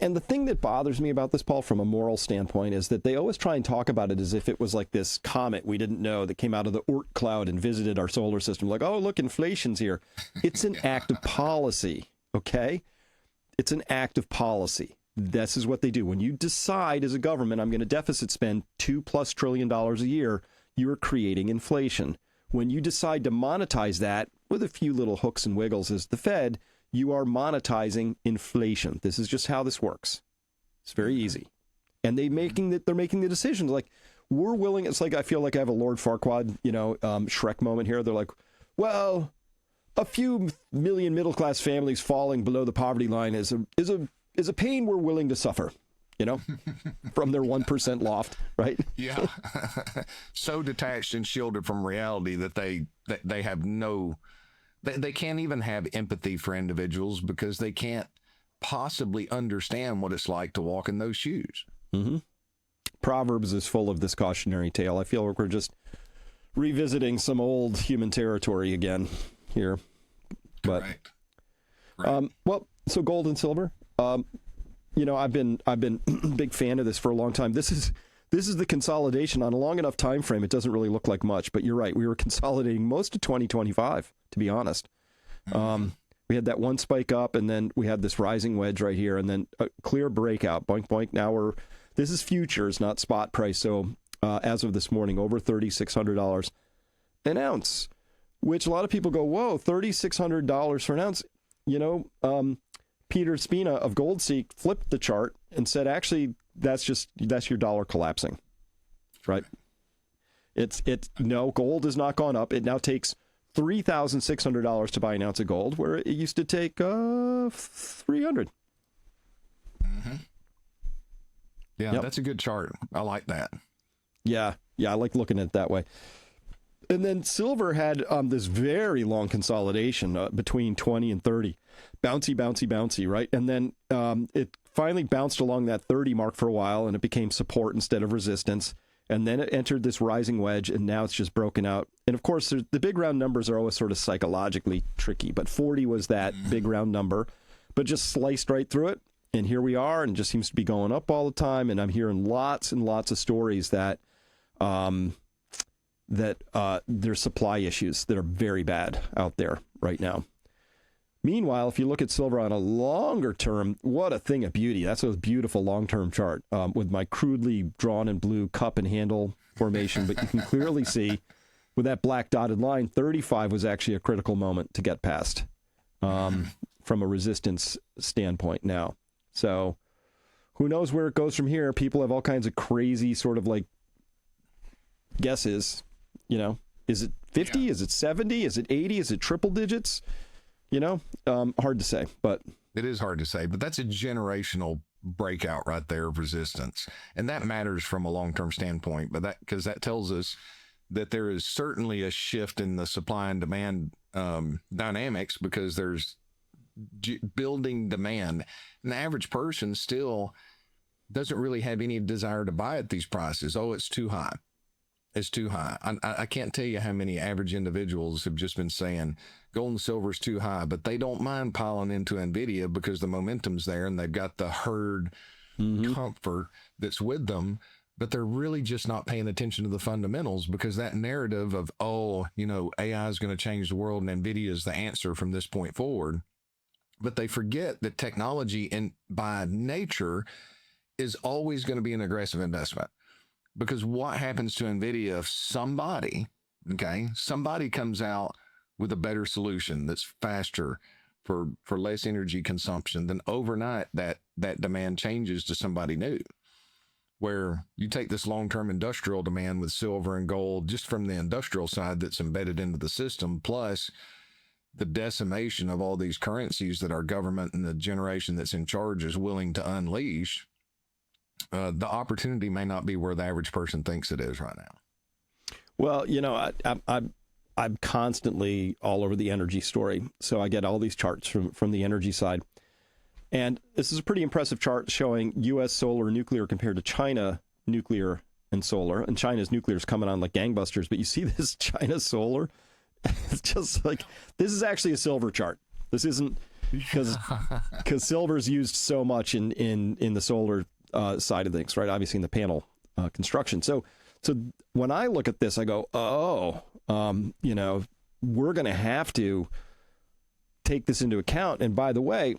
S1: And the thing that bothers me about this, Paul, from a moral standpoint, is that they always try and talk about it as if it was like this comet we didn't know that came out of the Oort cloud and visited our solar system. Like, oh, look, inflation's here. It's an act of policy, okay? It's an act of policy. This is what they do. When you decide as a government, I'm going to deficit spend $2+ trillion a year, you're creating inflation. When you decide to monetize that with a few little hooks and wiggles as the Fed, you are monetizing inflation. This is just how this works. It's very easy. And they're making the decisions. Like, we're willing. It's like, I feel like I have a Lord Farquaad, Shrek moment here. They're like, well, a few million middle-class families falling below the poverty line is a pain we're willing to suffer, from their 1% loft, right?
S2: Yeah. So detached and shielded from reality that they have they can't even have empathy for individuals because they can't possibly understand what it's like to walk in those shoes.
S1: Mm-hmm. Proverbs is full of this cautionary tale. I feel like we're just revisiting some old human territory again here. But,
S2: right.
S1: So gold and silver. I've been a big fan of this for a long time. This is the consolidation on a long enough time frame. It doesn't really look like much, but you're right. We were consolidating most of 2025, to be honest. We had that one spike up, and then we had this rising wedge right here, and then a clear breakout. Boink, boink. Now this is futures, not spot price. So as of this morning, over $3,600 an ounce, which a lot of people go, whoa, $3,600 for an ounce. Peter Spina of GoldSeek flipped the chart and said, actually, that's your dollar collapsing, right? No, gold has not gone up. It now takes $3,600 to buy an ounce of gold, where it used to take $300.
S2: Mm-hmm. Yeah, yep. That's a good chart. I like that.
S1: Yeah, I like looking at it that way. And then silver had this very long consolidation between 20 and 30. Bouncy, right? And then it finally bounced along that 30 mark for a while, and it became support instead of resistance. And then it entered this rising wedge, and now it's just broken out. And of course, the big round numbers are always sort of psychologically tricky, but 40 was that big round number, but just sliced right through it. And here we are, and it just seems to be going up all the time. And I'm hearing lots and lots of stories that that there's supply issues that are very bad out there right now. Meanwhile, if you look at silver on a longer term, what a thing of beauty. That's a beautiful long-term chart with my crudely drawn in blue cup and handle formation. But you can clearly see with that black dotted line, 35 was actually a critical moment to get past from a resistance standpoint now. So who knows where it goes from here? People have all kinds of crazy sort of like guesses. You know, is it 50? Yeah. Is it 70? Is it 80? Is it triple digits? You know, hard to say, but
S2: it is hard to say, but that's a generational breakout right there of resistance. And that matters from a long-term standpoint, but because that tells us that there is certainly a shift in the supply and demand dynamics, because there's building demand. And the average person still doesn't really have any desire to buy at these prices. Oh, it's too high. It's too high. I can't tell you how many average individuals have just been saying gold and silver is too high, but they don't mind piling into NVIDIA because the momentum's there and they've got the herd comfort that's with them, but they're really just not paying attention to the fundamentals, because that narrative of, oh, you know, AI is going to change the world and NVIDIA is the answer from this point forward. But they forget that technology by nature is always going to be an aggressive investment. Because what happens to NVIDIA if somebody comes out with a better solution that's faster for less energy consumption, then overnight that demand changes to somebody new. Where you take this long-term industrial demand with silver and gold just from the industrial side that's embedded into the system, plus the decimation of all these currencies that our government and the generation that's in charge is willing to unleash, the opportunity may not be where the average person thinks it is right now.
S1: Well, you know, I'm constantly all over the energy story. So I get all these charts from the energy side. And this is a pretty impressive chart showing U.S. solar and nuclear compared to China nuclear and solar. And China's nuclear is coming on like gangbusters. But you see this China solar? It's just like, this is actually a silver chart. This isn't because silver is used so much in the solar side of things, right? Obviously in the panel construction. So when I look at this, I go, you know, we're going to have to take this into account. And by the way,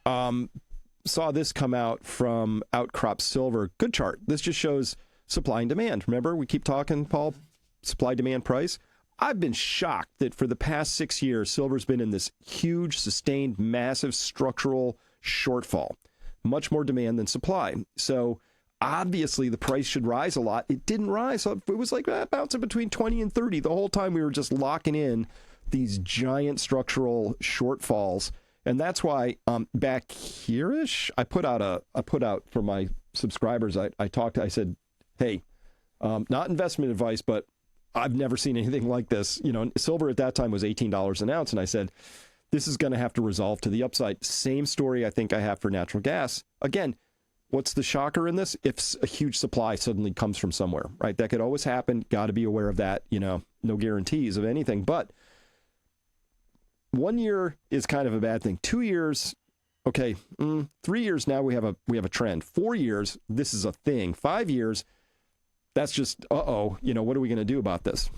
S1: saw this come out from Outcrop Silver. Good chart. This just shows supply and demand. Remember, we keep talking, Paul, supply, demand, price. I've been shocked that for the past 6 years, silver's been in this huge, sustained, massive structural shortfall. Much more demand than supply. So obviously the price should rise a lot. It didn't rise. So it was like bouncing between 20 and 30. The whole time we were just locking in these giant structural shortfalls. And that's why back here-ish, I put out for my subscribers, I said, hey, not investment advice, but I've never seen anything like this. You know, silver at that time was $18 an ounce. And I said, this is going to have to resolve to the upside. Same story I think I have for natural gas. Again, what's the shocker in this? If a huge supply suddenly comes from somewhere, right? That could always happen. Got to be aware of that. You know, no guarantees of anything. But 1 year is kind of a bad thing. 2 years, okay. 3 years now we have a trend. 4 years, this is a thing. 5 years, that's just, you know, what are we going to do about this?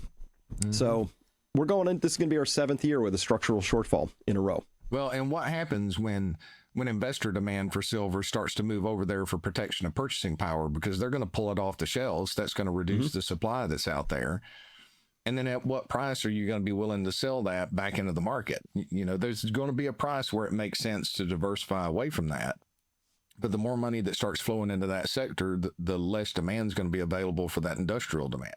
S1: Mm-hmm. So we're going in, this is going to be our 7th year with a structural shortfall in a row.
S2: Well, and what happens when investor demand for silver starts to move over there for protection of purchasing power, because they're going to pull it off the shelves. That's going to reduce the supply that's out there. And then at what price are you going to be willing to sell that back into the market? You know, there's going to be a price where it makes sense to diversify away from that. But the more money that starts flowing into that sector, the less demand is going to be available for that industrial demand.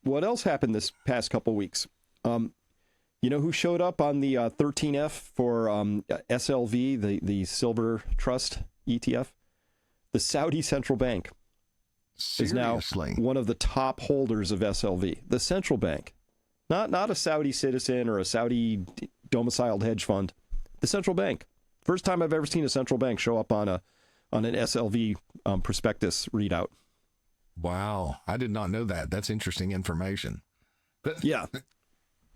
S1: What else happened this past couple weeks? You know who showed up on the 13F for SLV, the Silver Trust ETF? The Saudi Central Bank.
S2: Seriously?
S1: Is now one of the top holders of SLV. The central bank, not a Saudi citizen or a Saudi domiciled hedge fund. The central bank. First time I've ever seen a central bank show up on an SLV prospectus readout.
S2: Wow, I did not know that. That's interesting information. But
S1: yeah.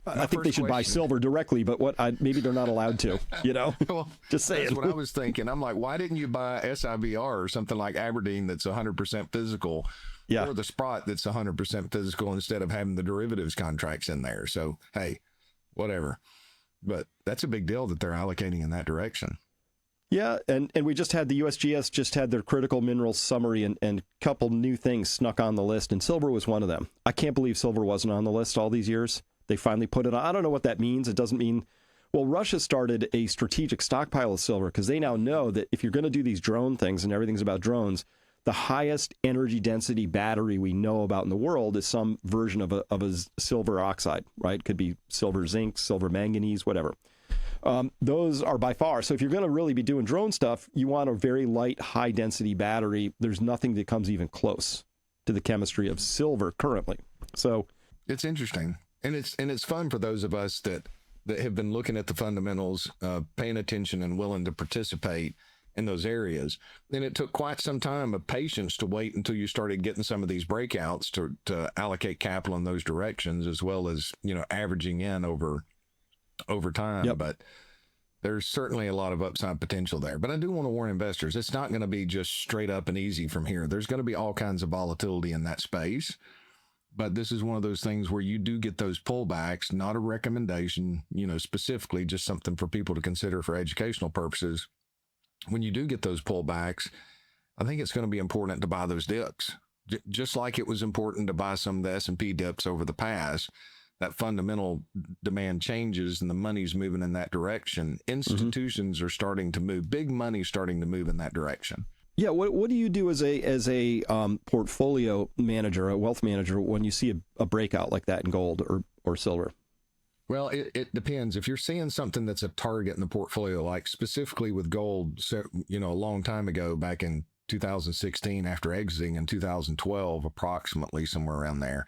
S1: I think they should buy silver directly, but maybe they're not allowed to, you know?
S2: Well,
S1: just saying.
S2: That's what I was thinking. I'm like, why didn't you buy SIVR or something like Aberdeen that's 100% physical
S1: Yeah.
S2: or the spot that's 100% physical instead of having the derivatives contracts in there. So, hey, whatever. But that's a big deal that they're allocating in that direction.
S1: Yeah, and we just had the USGS just had their critical minerals summary, and a couple new things snuck on the list, and silver was one of them. I can't believe silver wasn't on the list all these years. They finally put it on. I don't know what that means. It doesn't mean, well, Russia started a strategic stockpile of silver because they now know that if you're going to do these drone things and everything's about drones, the highest energy density battery we know about in the world is some version of a silver oxide, right? Could be silver zinc, silver manganese, whatever. Those are by far. So if you're going to really be doing drone stuff, you want a very light, high density battery. There's nothing that comes even close to the chemistry of silver currently. So
S2: it's interesting. And it's fun for those of us that have been looking at the fundamentals, paying attention and willing to participate in those areas. And it took quite some time of patience to wait until you started getting some of these breakouts to allocate capital in those directions, as well as, averaging in over time.
S1: Yep.
S2: But there's certainly a lot of upside potential there. But I do want to warn investors, it's not going to be just straight up and easy from here. There's going to be all kinds of volatility in that space. But this is one of those things where you do get those pullbacks, not a recommendation, specifically just something for people to consider for educational purposes. When you do get those pullbacks, I think it's going to be important to buy those dips, just like it was important to buy some of the S&P dips over the past. That fundamental demand changes and the money's moving in that direction. Institutions are starting to move. Big money's starting to move in that direction.
S1: yeah, what do you do as a portfolio manager, a wealth manager, when you see a breakout like that in gold or silver?
S2: Well, it depends. If you're seeing something that's a target in the portfolio, like specifically with gold, so, a long time ago, back in 2016, after exiting in 2012, approximately somewhere around there,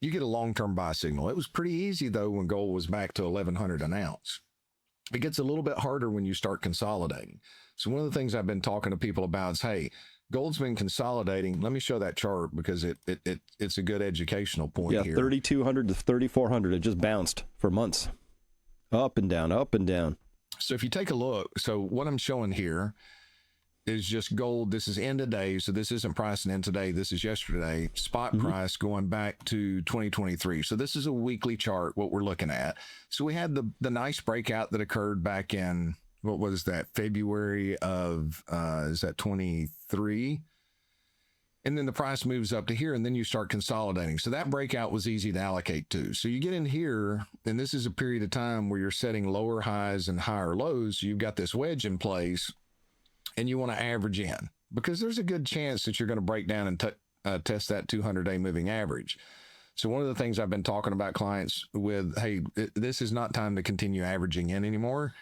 S2: you get a long-term buy signal. It was pretty easy, though, when gold was back to 1,100 an ounce. It gets a little bit harder when you start consolidating. So one of the things I've been talking to people about is, hey, gold's been consolidating. Let me show that chart because it's a good educational point here.
S1: 3,200 to 3,400. It just bounced for months. Up and down, up and down.
S2: So if you take a look, so what I'm showing here is just gold. This is end of day. So this isn't pricing in today. This is yesterday. Spot price going back to 2023. So this is a weekly chart, what we're looking at. So we had the nice breakout that occurred back in, what was that, February of, is that 23? And then the price moves up to here, and then you start consolidating. So that breakout was easy to allocate to. So you get in here, and this is a period of time where you're setting lower highs and higher lows. So you've got this wedge in place, and you want to average in because there's a good chance that you're going to break down and test that 200-day moving average. So one of the things I've been talking about clients with, hey, this is not time to continue averaging in anymore.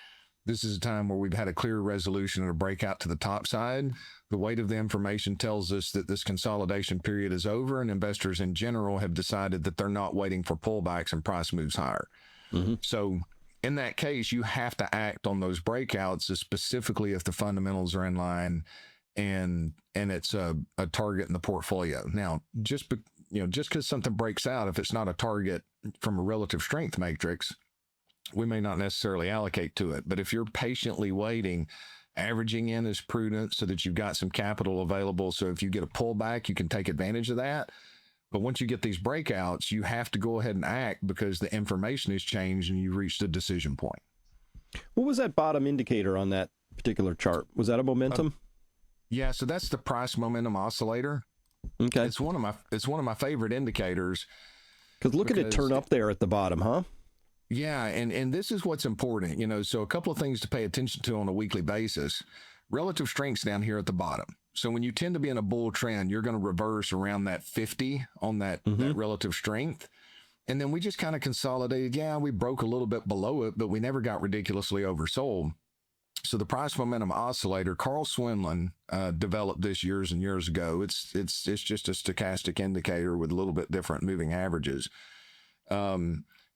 S2: This is a time where we've had a clear resolution and a breakout to the top side. The weight of the information tells us that this consolidation period is over, and investors in general have decided that they're not waiting for pullbacks and price moves higher. So in that case, you have to act on those breakouts, specifically if the fundamentals are in line and it's a target in the portfolio. Now, just because something breaks out, if it's not a target from a relative strength matrix, we may not necessarily allocate to it. But if you're patiently waiting, averaging in is prudent so that you've got some capital available. So if you get a pullback, you can take advantage of that. But once you get these breakouts, you have to go ahead and act because the information has changed and you've reached a decision point.
S1: What was that bottom indicator on that particular chart? Was that a momentum?
S2: Yeah, so that's the price momentum oscillator.
S1: Okay.
S2: It's one of my favorite indicators.
S1: Because look at it turn up there at the bottom, huh?
S2: Yeah, and this is what's important, so a couple of things to pay attention to on a weekly basis. Relative strength's down here at the bottom. So when you tend to be in a bull trend, you're going to reverse around that 50 on that relative strength. And then we just kind of consolidated. Yeah, we broke a little bit below it, but we never got ridiculously oversold. So the price momentum oscillator, Carl Swinland developed this years and years ago. It's just a stochastic indicator with a little bit different moving averages.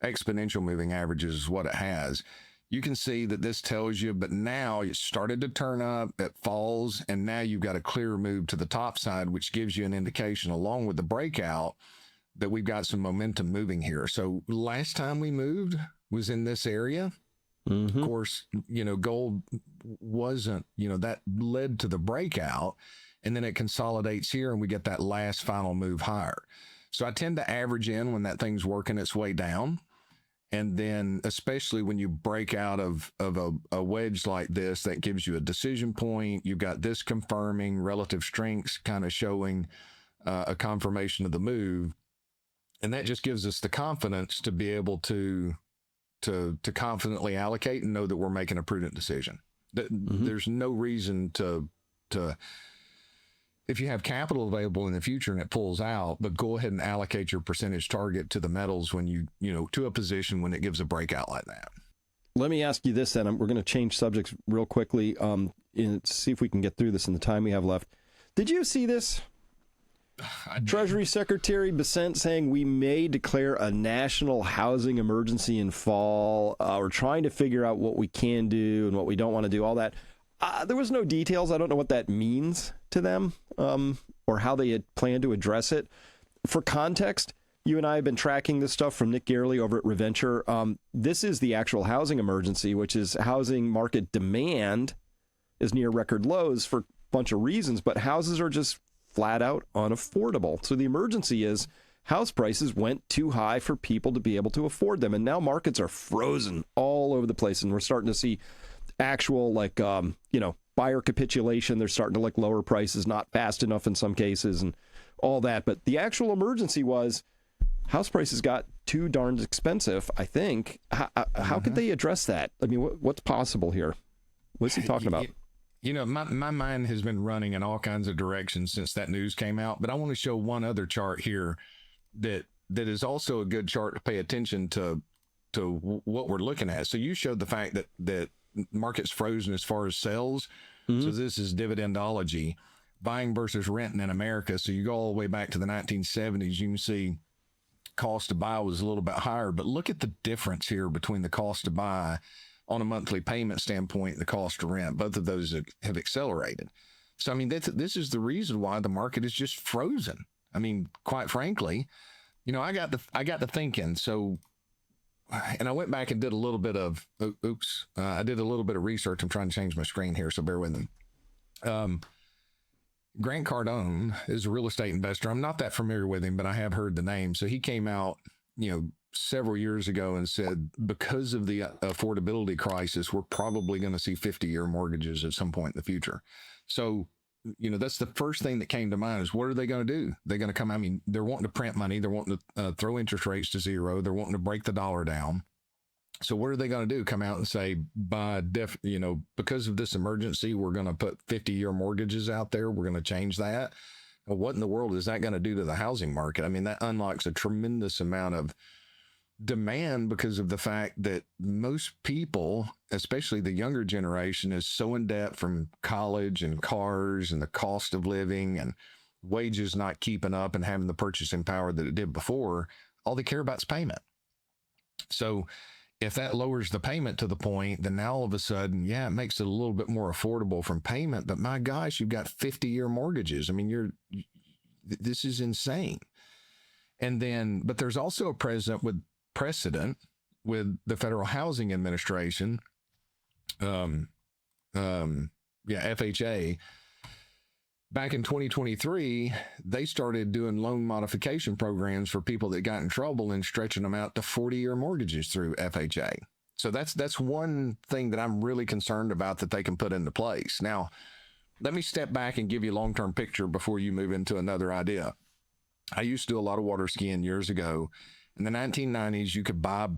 S2: Exponential moving averages is what it has. You can see that this tells you, but now it started to turn up, it falls, and now you've got a clear move to the top side, which gives you an indication along with the breakout that we've got some momentum moving here. So last time we moved was in this area. Of course, gold wasn't, that led to the breakout. and then it consolidates here and we get that last final move higher. So I tend to average in when that thing's working its way down. And then especially when you break out of a wedge like this, that gives you a decision point. You've got this confirming relative strengths, kind of showing a confirmation of the move. And that just gives us the confidence to be able to confidently allocate and know that we're making a prudent decision. There's no reason to if you have capital available in the future and it pulls out, but go ahead and allocate your percentage target to the metals when you to a position when it gives a breakout like that.
S1: Let me ask you this then. We're going to change subjects real quickly and see if we can get through this in the time we have left. Did you see this? Treasury Secretary Bessent saying we may declare a national housing emergency in fall. We're trying to figure out what we can do and what we don't want to do, all that. There was no details. I don't know what that means to them or how they had planned to address it. For context, you and I have been tracking this stuff from Nick Garley over at Reventure. This is the actual housing emergency, which is housing market demand is near record lows for a bunch of reasons, but houses are just flat out unaffordable. So the emergency is house prices went too high for people to be able to afford them. And now markets are frozen all over the place. And we're starting to see actual buyer capitulation. They're starting to lower prices, not fast enough in some cases and all that. But the actual emergency was house prices got too darn expensive, I think. How could they address that? I mean, what's possible here? What's he talking about?
S2: My mind has been running in all kinds of directions since that news came out, but I want to show one other chart here that is also a good chart to pay attention to what we're looking at. So you showed the fact that market's frozen as far as sales. Mm-hmm. So this is dividendology, buying versus renting in America. So you go all the way back to the 1970s, you can see cost to buy was a little bit higher, but look at the difference here between the cost to buy on a monthly payment standpoint, the cost to rent. Both of those have accelerated. So, I mean, this is the reason why the market is just frozen. I mean, quite frankly, I got to thinking. So, and I went back and did a little bit of, I did a little bit of research. I'm trying to change my screen here, so bear with me. Grant Cardone is a real estate investor. I'm not that familiar with him, but I have heard the name. So he came out, several years ago and said, because of the affordability crisis, we're probably going to see 50-year mortgages at some point in the future. So, that's the first thing that came to mind is what are they going to do? They're going to they're wanting to print money. They're wanting to throw interest rates to zero. They're wanting to break the dollar down. So what are they going to do? Come out and say, because of this emergency, we're going to put 50-year mortgages out there. We're going to change that. Well, what in the world is that going to do to the housing market? I mean, that unlocks a tremendous amount of demand because of the fact that most people, especially the younger generation, is so in debt from college and cars and the cost of living and wages not keeping up and having the purchasing power that it did before. All they care about is payment. So if that lowers the payment to the point, then now all of a sudden, it makes it a little bit more affordable from payment. But my gosh, you've got 50-year mortgages. I mean, this is insane. And then, but there's also a precedent with the Federal Housing Administration, FHA. Back in 2023, they started doing loan modification programs for people that got in trouble and stretching them out to 40-year mortgages through FHA. So that's one thing that I'm really concerned about that they can put into place. Now, let me step back and give you a long-term picture before you move into another idea. I used to do a lot of water skiing years ago. In the 1990s, you could buy,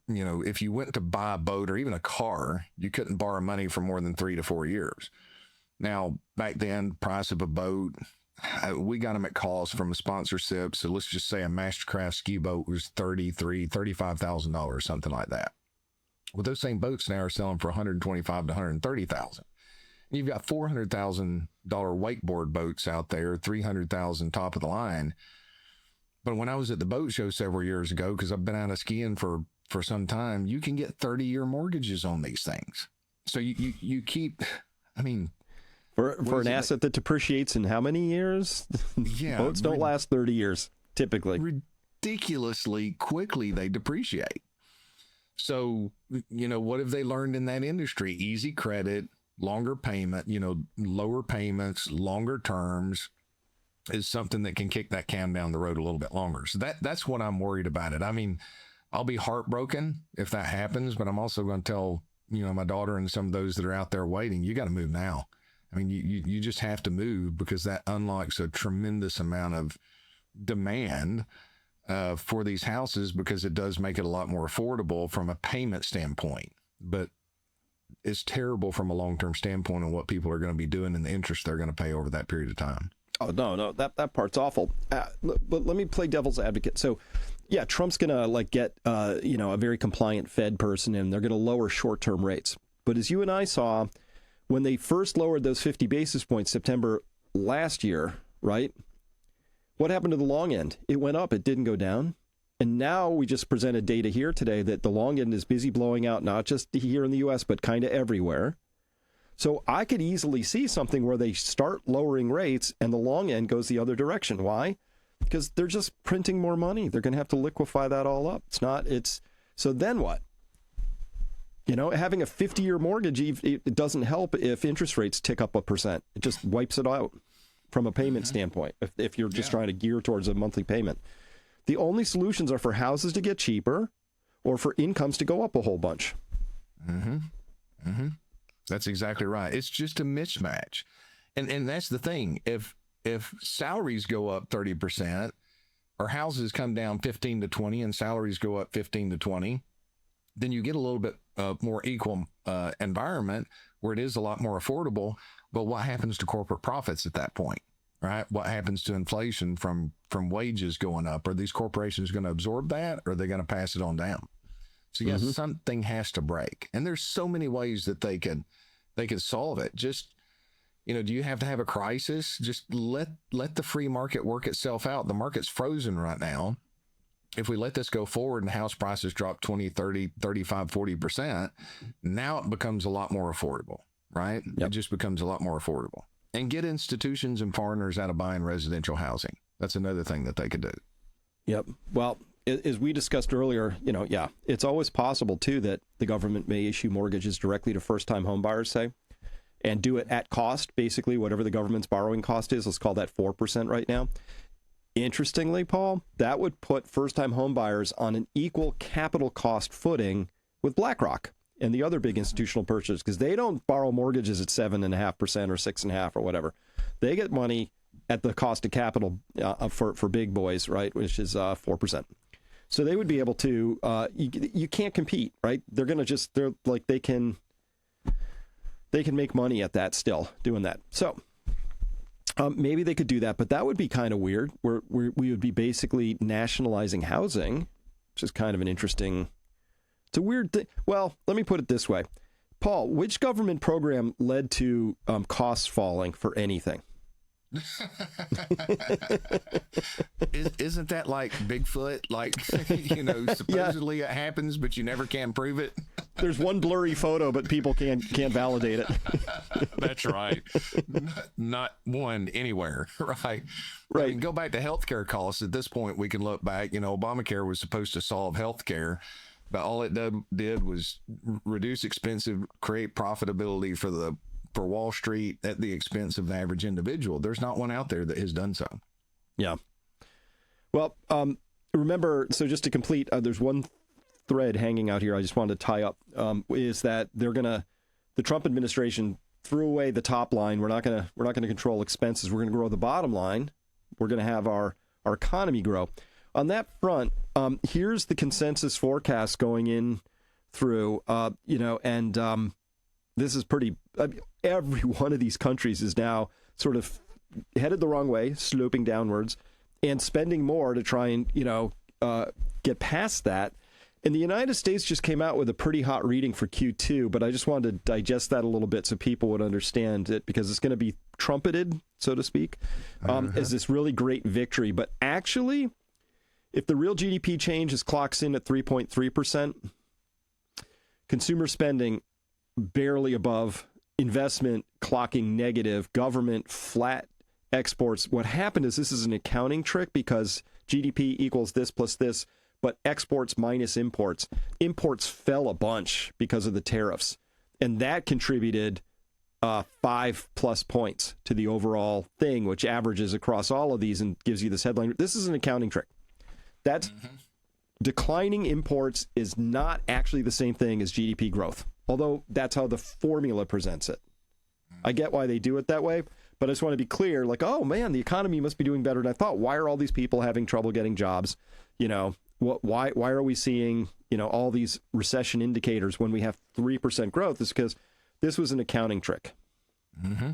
S2: if you went to buy a boat or even a car, you couldn't borrow money for more than 3 to 4 years. Now, back then, price of a boat, we got them at cost from a sponsorship. So let's just say a Mastercraft ski boat was $35,000, something like that. Well, those same boats now are selling for $125,000 to $130,000. You've got $400,000 wakeboard boats out there, $300,000 top of the line. But when I was at the boat show several years ago, because I've been out of skiing for some time, you can get 30-year mortgages on these things. So you keep,
S1: for an asset that depreciates in how many years?
S2: Yeah,
S1: boats don't last 30 years typically.
S2: Ridiculously quickly they depreciate. So what have they learned in that industry? Easy credit, longer payment, lower payments, longer terms is something that can kick that can down the road a little bit longer. So that's what I'm worried about it. I mean, I'll be heartbroken if that happens, but I'm also going to tell, my daughter and some of those that are out there waiting, you got to move now. I mean, you just have to move, because that unlocks a tremendous amount of demand for these houses, because it does make it a lot more affordable from a payment standpoint. But it's terrible from a long-term standpoint on what people are going to be doing and the interest they're going to pay over that period of time.
S1: Oh, no, that part's awful. But let me play devil's advocate. So, yeah, Trump's going to get, a very compliant Fed person, and they're going to lower short-term rates. But as you and I saw, when they first lowered those 50 basis points September last year, right? What happened to the long end? It went up. It didn't go down. And now we just presented data here today that the long end is busy blowing out, not just here in the U.S., but kind of everywhere. So I could easily see something where they start lowering rates and the long end goes the other direction. Why? Because they're just printing more money. They're going to have to liquefy that all up. So then what? Having a 50-year mortgage, it doesn't help if interest rates tick up 1%. It just wipes it out from a payment standpoint, if you're just trying to gear towards a monthly payment. The only solutions are for houses to get cheaper or for incomes to go up a whole bunch.
S2: That's exactly right. It's just a mismatch. And that's the thing. If salaries go up 30% or houses come down 15 to 20 and salaries go up 15 to 20, then you get a little bit more equal environment where it is a lot more affordable. But what happens to corporate profits at that point, right? What happens to inflation from wages going up? Are these corporations going to absorb that, or are they going to pass it on down? So yes, something has to break. And there's so many ways that they could solve it. Just, do you have to have a crisis? Just let the free market work itself out. The market's frozen right now. If we let this go forward and house prices drop 20, 30, 35, 40%, now it becomes a lot more affordable, right? Yep. It just becomes a lot more affordable. And get institutions and foreigners out of buying residential housing. That's another thing that they could do.
S1: Yep. Well, as we discussed earlier, it's always possible, too, that the government may issue mortgages directly to first-time home buyers, say, and do it at cost, basically, whatever the government's borrowing cost is. Let's call that 4% right now. Interestingly, Paul, that would put first-time home buyers on an equal capital cost footing with BlackRock and the other big institutional purchasers, because they don't borrow mortgages at 7.5% or 6.5% or whatever. They get money at the cost of capital for big boys, right, which is 4%. So they would be able to, you can't compete, right? They're going to they can make money at that still doing that. So maybe they could do that, but that would be kind of weird. We would be basically nationalizing housing, which is kind of an interesting, it's a weird thing. Well, let me put it this way. Paul, which government program led to costs falling for anything?
S2: Isn't that like Bigfoot? Like, supposedly it happens, but you never can prove it.
S1: There's one blurry photo, but people can't validate it.
S2: That's right. Not one anywhere. Right.
S1: Right.
S2: I mean, go back to healthcare costs. At this point, we can look back. Obamacare was supposed to solve healthcare, but all it did was reduce expenses, create profitability for Wall Street at the expense of the average individual. There's not one out there that has done so. Yeah.
S1: Well, remember, so just to complete, there's one thread hanging out here I just wanted to tie up, is that the Trump administration threw away the top line. We're not going to control expenses. We're going to grow the bottom line. We're going to have our economy grow. On that front, here's the consensus forecast going in through, this is pretty, every one of these countries is now sort of headed the wrong way, sloping downwards, and spending more to try and, get past that. And the United States just came out with a pretty hot reading for Q2, but I just wanted to digest that a little bit so people would understand it, because it's going to be trumpeted, so to speak, as this really great victory. But actually, if the real GDP change clocks in at 3.3%, consumer spending barely above, investment clocking negative, government flat, exports. What happened is this is an accounting trick, because GDP equals this plus this, but exports minus imports. Imports fell a bunch because of the tariffs, and that contributed 5+ points to the overall thing, which averages across all of these and gives you this headline. This is an accounting trick. That's declining imports is not actually the same thing as GDP growth, although that's how the formula presents it. I get why they do it that way, but I just want to be clear, like, oh man, the economy must be doing better than I thought. Why are all these people having trouble getting jobs? Why are we seeing, all these recession indicators when we have 3% growth? It's because this was an accounting trick.
S2: Mm-hmm.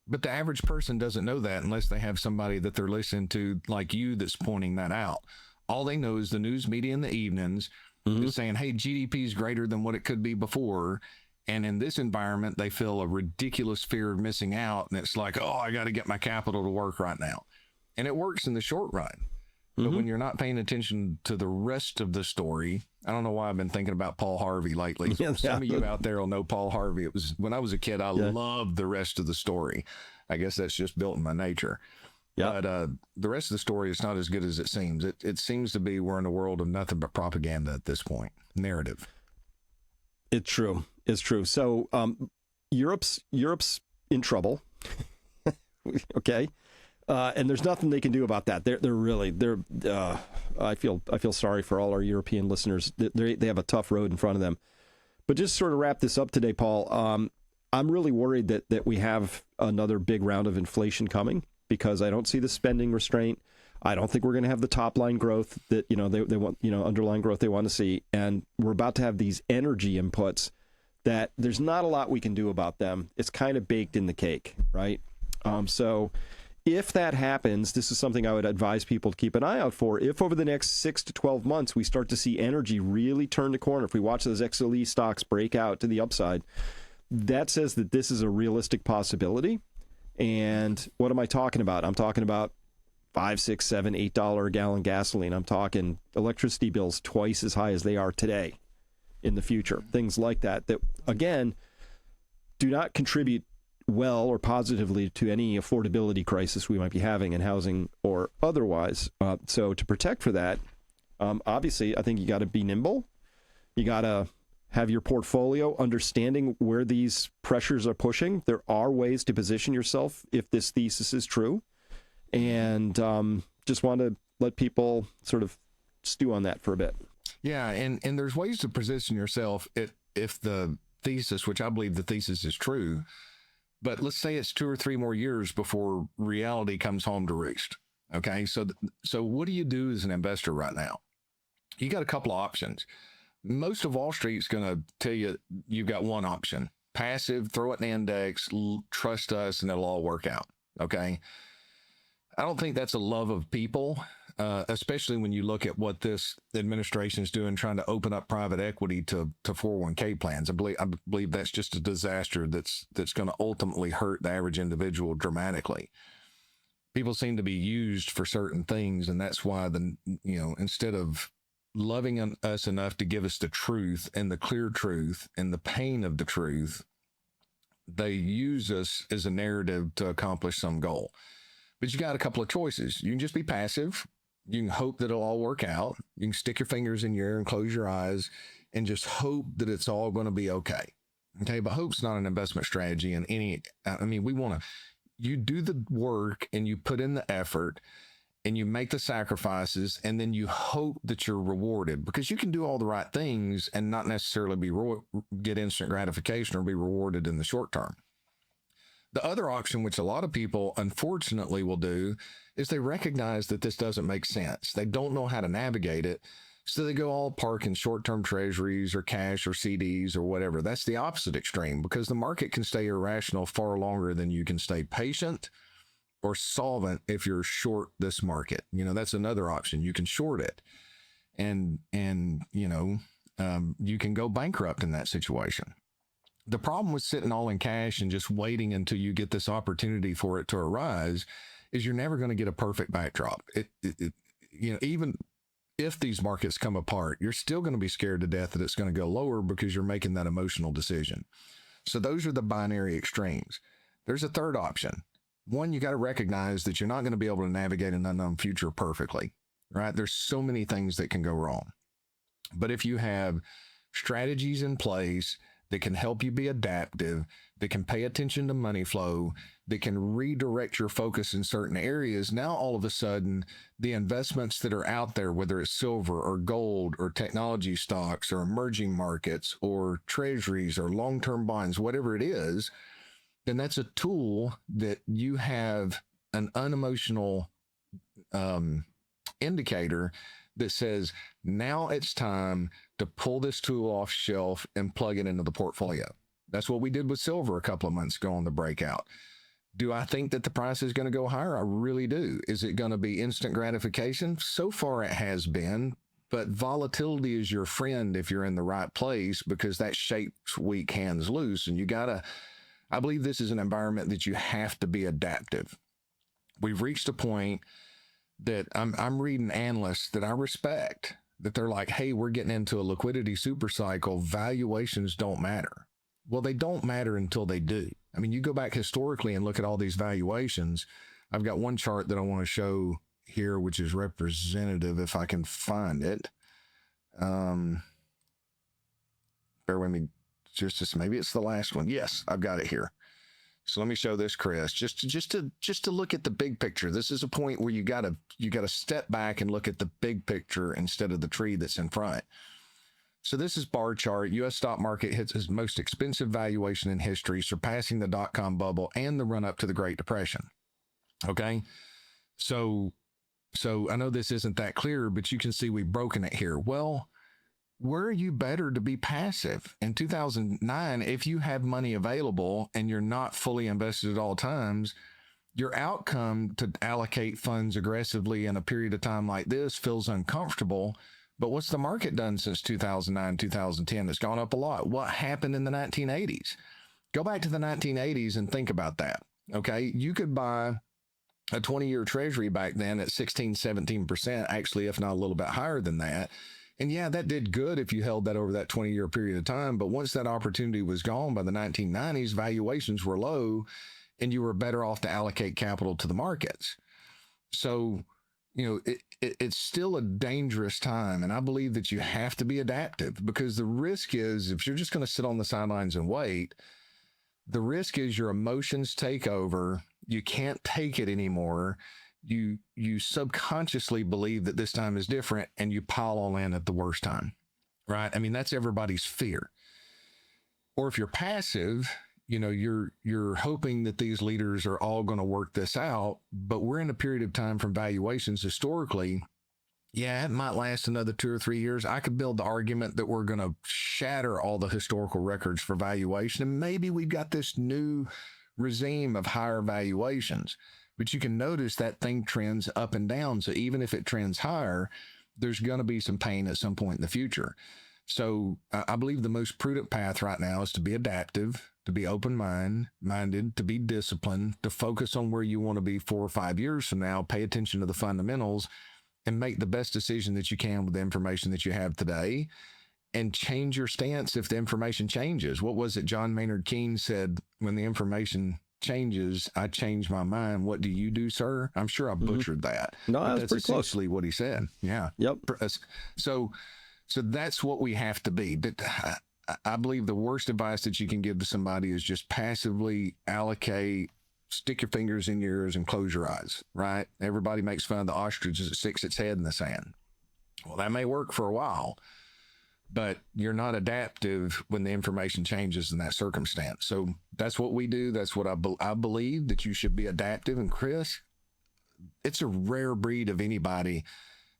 S2: But the average person doesn't know that unless they have somebody that they're listening to like you that's pointing that out. All they know is the news media in the evenings is saying, hey, GDP is greater than what it could be before. And in this environment, they feel a ridiculous fear of missing out. And it's like, oh, I got to get my capital to work right now. And it works in the short run. But when you're not paying attention to the rest of the story, I don't know why I've been thinking about Paul Harvey lately. Some of you out there will know Paul Harvey. It was when I was a kid, I loved the rest of the story. I guess that's just built in my nature. But the rest of the story is not as good as it seems. It seems to be we're in a world of nothing but propaganda at this point. Narrative.
S1: It's true. It's true. So Europe's in trouble. Okay. And there's nothing they can do about that. I feel sorry for all our European listeners. They have a tough road in front of them. But just sort of wrap this up today, Paul. I'm really worried that we have another big round of inflation coming because I don't see the spending restraint. I don't think we're going to have the top line growth that they want, underlying growth they want to see, and we're about to have these energy inputs that there's not a lot we can do about them. It's kind of baked in the cake, right? So if that happens, this is something I would advise people to keep an eye out for. If over the next 6 to 12 months we start to see energy really turn the corner, if we watch those XLE stocks break out to the upside, that says that this is a realistic possibility. And what am I talking about? I'm talking about $5, $6, $7, $8 a gallon gasoline. I'm talking electricity bills twice as high as they are today in the future. Things like that, again, do not contribute well or positively to any affordability crisis we might be having in housing or otherwise. So to protect for that, obviously, I think you got to be nimble. You got to have your portfolio understanding where these pressures are pushing. There are ways to position yourself if this thesis is true. And just want to let people sort of stew on that for a bit.
S2: Yeah, and there's ways to position yourself if the thesis, which I believe the thesis is true, but let's say it's 2 or 3 more years before reality comes home to roost. Okay, so what do you do as an investor right now? You got a couple of options. Most of Wall Street's going to tell you you've got one option: passive, throw it in the index, trust us, and it'll all work out. Okay, I don't think that's a love of people, especially when you look at what this administration is doing, trying to open up private equity to 401k plans. I believe that's just a disaster that's going to ultimately hurt the average individual dramatically. People seem to be used for certain things, and that's why instead of loving us enough to give us the truth and the clear truth and the pain of the truth, they use us as a narrative to accomplish some goal. But you got a couple of choices. You can just be passive. You can hope that it'll all work out. You can stick your fingers in your ear and close your eyes and just hope that it's all going to be okay. Okay, but hope's not an investment strategy in any. You do the work and you put in the effort and you make the sacrifices, and then you hope that you're rewarded, because you can do all the right things and not necessarily get instant gratification or be rewarded in the short term. The other option, which a lot of people unfortunately will do, is they recognize that this doesn't make sense. They don't know how to navigate it. So they go all park in short-term treasuries or cash or CDs or whatever. That's the opposite extreme, because the market can stay irrational far longer than you can stay patient or solvent if you're short this market. That's another option. You can short it and you can go bankrupt in that situation. The problem with sitting all in cash and just waiting until you get this opportunity for it to arise is you're never going to get a perfect backdrop. Even if these markets come apart, you're still going to be scared to death that it's going to go lower because you're making that emotional decision. So those are the binary extremes. There's a third option. One, you got to recognize that you're not going to be able to navigate an unknown future perfectly, right? There's so many things that can go wrong. But if you have strategies in place that can help you be adaptive, that can pay attention to money flow, that can redirect your focus in certain areas. Now, all of a sudden, the investments that are out there, whether it's silver or gold or technology stocks or emerging markets or treasuries or long-term bonds, whatever it is, then that's a tool that you have an unemotional indicator that says, now it's time to pull this tool off shelf and plug it into the portfolio. That's what we did with silver a couple of months ago on the breakout. Do I think that the price is going to go higher? I really do. Is it going to be instant gratification? So far it has been, but volatility is your friend if you're in the right place, because that shakes weak hands loose. And I believe this is an environment that you have to be adaptive. We've reached a point that I'm reading analysts that I respect, that they're like, hey, we're getting into a liquidity super cycle. Valuations don't matter. Well, they don't matter until they do. I mean, you go back historically and look at all these valuations. I've got one chart that I want to show here, which is representative, if I can find it. Bear with me maybe it's the last one. Yes, I've got it here. So let me show this, Chris, just to look at the big picture. This is a point where you gotta step back and look at the big picture instead of the tree that's in front. So this is bar chart. U.S. stock market hits its most expensive valuation in history, surpassing the dot-com bubble and the run-up to the Great Depression. Okay, so I know this isn't that clear, but you can see we've broken it here. Well, were you better to be passive? In 2009, if you have money available and you're not fully invested at all times, your outcome to allocate funds aggressively in a period of time like this feels uncomfortable. But what's the market done since 2009, 2010? It's gone up a lot. What happened in the 1980s? Go back to the 1980s and think about that. Okay, you could buy a 20-year treasury back then at 16, 17%, actually, if not a little bit higher than that. And yeah, that did good if you held that over that 20-year period of time. But once that opportunity was gone by the 1990s, valuations were low and you were better off to allocate capital to the markets. So, it's still a dangerous time. And I believe that you have to be adaptive, because the risk is, if you're just going to sit on the sidelines and wait, the risk is your emotions take over. You can't take it anymore. You subconsciously believe that this time is different and you pile all in at the worst time, right? I mean, that's everybody's fear. Or if you're passive, you're hoping that these leaders are all going to work this out, but we're in a period of time from valuations historically. Yeah, it might last another 2 or 3 years. I could build the argument that we're going to shatter all the historical records for valuation, and maybe we've got this new regime of higher valuations. But you can notice that thing trends up and down. So even if it trends higher, there's going to be some pain at some point in the future. So I believe the most prudent path right now is to be adaptive, to be open-minded, to be disciplined, to focus on where you want to be 4 or 5 years from now, pay attention to the fundamentals, and make the best decision that you can with the information that you have today, and change your stance if the information changes. What was it John Maynard Keynes said? When the information changes, I change my mind. What do you do, sir? I'm sure I butchered that.
S1: No,
S2: but
S1: that's
S2: that's
S1: pretty
S2: essentially
S1: close.
S2: what he said. Yeah.
S1: Yep.
S2: So that's what we have to be. But I believe the worst advice that you can give to somebody is just passively allocate, stick your fingers in your ears and close your eyes, right? Everybody makes fun of the ostrich as it sticks its head in the sand. Well, that may work for a while, but you're not adaptive when the information changes in that circumstance. So that's what we do. That's what I believe, that you should be adaptive. And Chris, it's a rare breed of anybody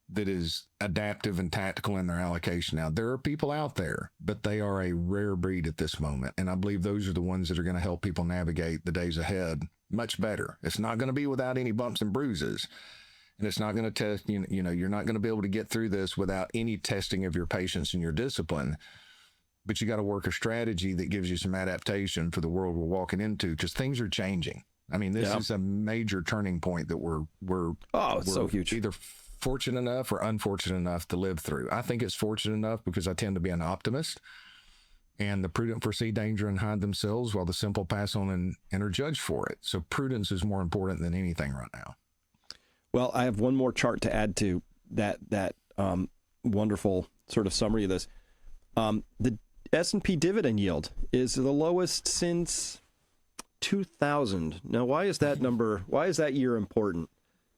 S2: that is adaptive and tactical in their allocation. Now, there are people out there, but they are a rare breed at this moment. And I believe those are the ones that are going to help people navigate the days ahead much better. It's not going to be without any bumps and bruises. And it's not going to test, you're not going to be able to get through this without any testing of your patience and your discipline. But you got to work a strategy that gives you some adaptation for the world we're walking into, because things are changing. I mean, this is a major turning point that we're
S1: so huge.
S2: Either fortunate enough or unfortunate enough to live through. I think it's fortunate enough because I tend to be an optimist, and the prudent foresee danger and hide themselves, while the simple pass on and are judged for it. So prudence is more important than anything right now.
S1: Well, I have one more chart to add to that wonderful sort of summary of this. S&P dividend yield is the lowest since 2000. Now, why is that year important?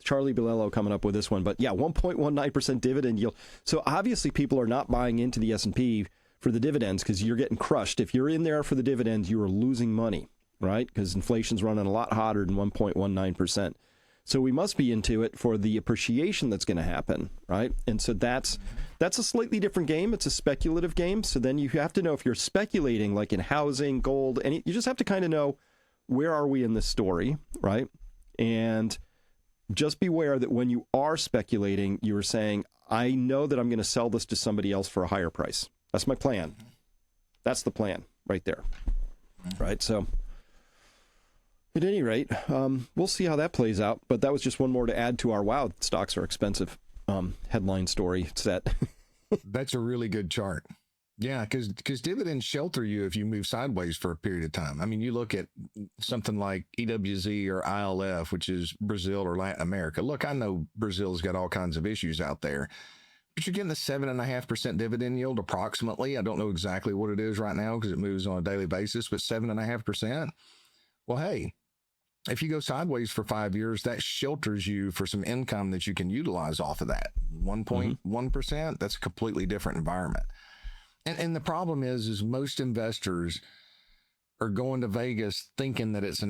S1: Charlie Bilello coming up with this one, but yeah, 1.19% dividend yield. So obviously people are not buying into the S&P for the dividends because you're getting crushed. If you're in there for the dividends, you are losing money, right? Because inflation's running a lot hotter than 1.19%. So we must be into it for the appreciation that's going to happen, right? And so that's a slightly different game. It's a speculative game. So then you have to know if you're speculating, like in housing, gold, and you just have to kind of know where are we in this story, right? And just beware that when you are speculating, you are saying, I know that I'm going to sell this to somebody else for a higher price. That's my plan. That's the plan right there, right? So at any rate, we'll see how that plays out. But that was just one more to add to our wow, stocks are expensive headline story set.
S2: That's a really good chart. Yeah, because dividends shelter you if you move sideways for a period of time. I mean, you look at something like EWZ or ILF, which is Brazil or Latin America. Look, I know Brazil's got all kinds of issues out there, but you're getting a 7.5% dividend yield approximately. I don't know exactly what it is right now because it moves on a daily basis, but 7.5%. Well, hey, if you go sideways for 5 years, that shelters you for some income that you can utilize off of that. 1.1%, that's a completely different environment. And the problem is most investors are going to Vegas thinking that it's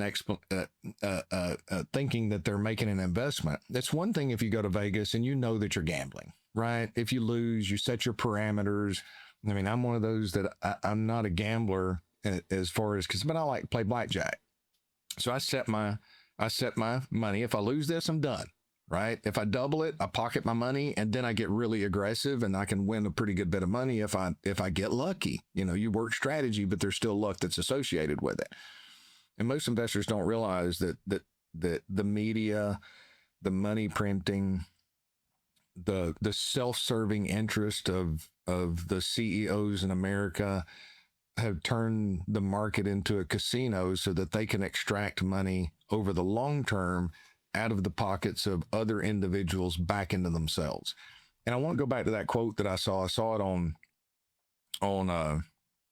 S2: thinking that they're making an investment. That's one thing if you go to Vegas and you know that you're gambling, right? If you lose, you set your parameters. I mean, I'm one of those that I'm not a gambler as far as but I like to play blackjack. So I set my money. If I lose this, I'm done. Right? If I double it, I pocket my money and then I get really aggressive and I can win a pretty good bit of money if I get lucky. You know, you work strategy, but there's still luck that's associated with it. And most investors don't realize that the media, the money printing, the self-serving interest of the CEOs in America have turned the market into a casino so that they can extract money over the long term out of the pockets of other individuals back into themselves. And I want to go back to that quote that I saw. I saw it on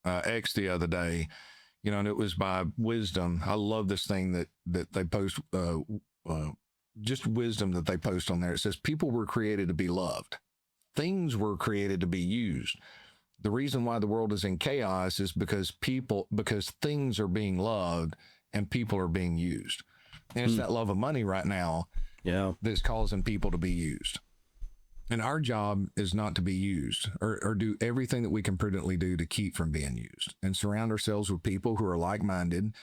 S2: X the other day, you know, and it was by Wisdom. I love this thing that they post, just wisdom that they post on there. It says, people were created to be loved. Things were created to be used. The reason why the world is in chaos is because things are being loved and people are being used. And it's that love of money right now that's causing people to be used. And our job is not to be used or do everything that we can prudently do to keep from being used and surround ourselves with people who are like-minded.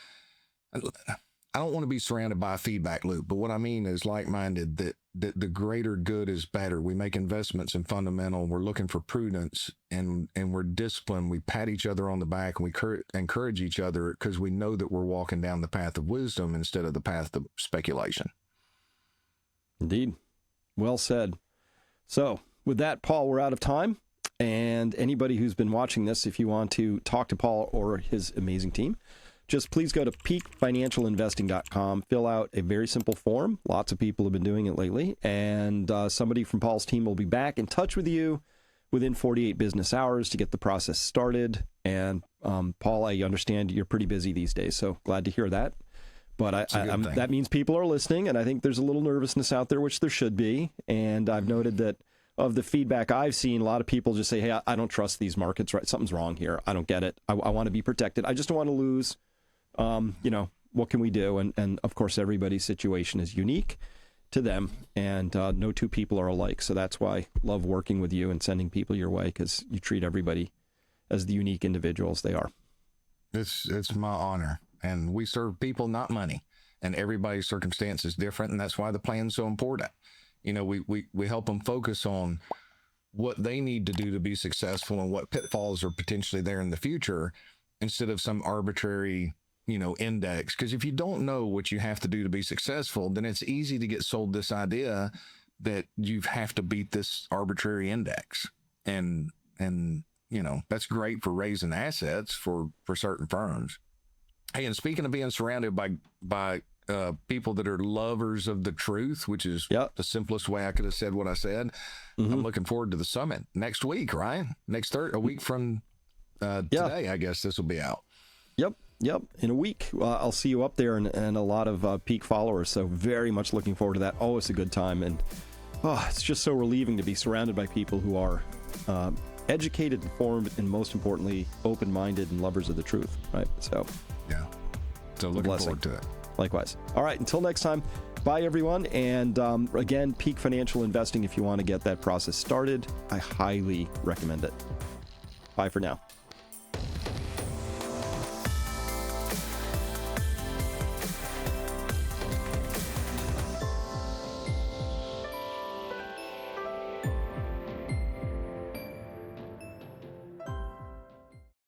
S2: I don't want to be surrounded by a feedback loop, but what I mean is like-minded, that the greater good is better. We make investments in fundamental. We're looking for prudence and we're disciplined. We pat each other on the back and we encourage each other because we know that we're walking down the path of wisdom instead of the path of speculation.
S1: Indeed. Well said. So with that, Paul, we're out of time. And anybody who's been watching this, if you want to talk to Paul or his amazing team, just please go to peakfinancialinvesting.com, fill out a very simple form. Lots of people have been doing it lately. And somebody from Paul's team will be back in touch with you within 48 business hours to get the process started. And Paul, I understand you're pretty busy these days, so glad to hear that. But that means people are listening, and I think there's a little nervousness out there, which there should be. And I've noted that of the feedback I've seen, a lot of people just say, hey, I don't trust these markets, right? Something's wrong here. I don't get it. I want to be protected. I just don't want to lose. You know, what can we do? And of course, everybody's situation is unique to them, and no two people are alike. So that's why I love working with you and sending people your way, because you treat everybody as the unique individuals they are.
S2: It's my honor. And we serve people, not money. And everybody's circumstance is different. And that's why the plan's so important. You know, we help them focus on what they need to do to be successful and what pitfalls are potentially there in the future, instead of some arbitrary, you know, index. Because if you don't know what you have to do to be successful, then it's easy to get sold this idea that you have to beat this arbitrary index. And you know, that's great for raising assets for certain firms. Hey, and speaking of being surrounded by people that are lovers of the truth, which is the simplest way I could have said what I said, I'm looking forward to the summit next week, right? A week from Today, I guess this will be out.
S1: Yep. In a week, I'll see you up there and a lot of peak followers. So very much looking forward to that. Oh, it's a good time. And it's just so relieving to be surrounded by people who are educated, informed, and most importantly, open-minded and lovers of the truth. Right. So,
S2: yeah. So looking forward to it.
S1: Likewise. All right. Until next time. Bye, everyone. And again, Peak Financial Investing, if you want to get that process started, I highly recommend it. Bye for now.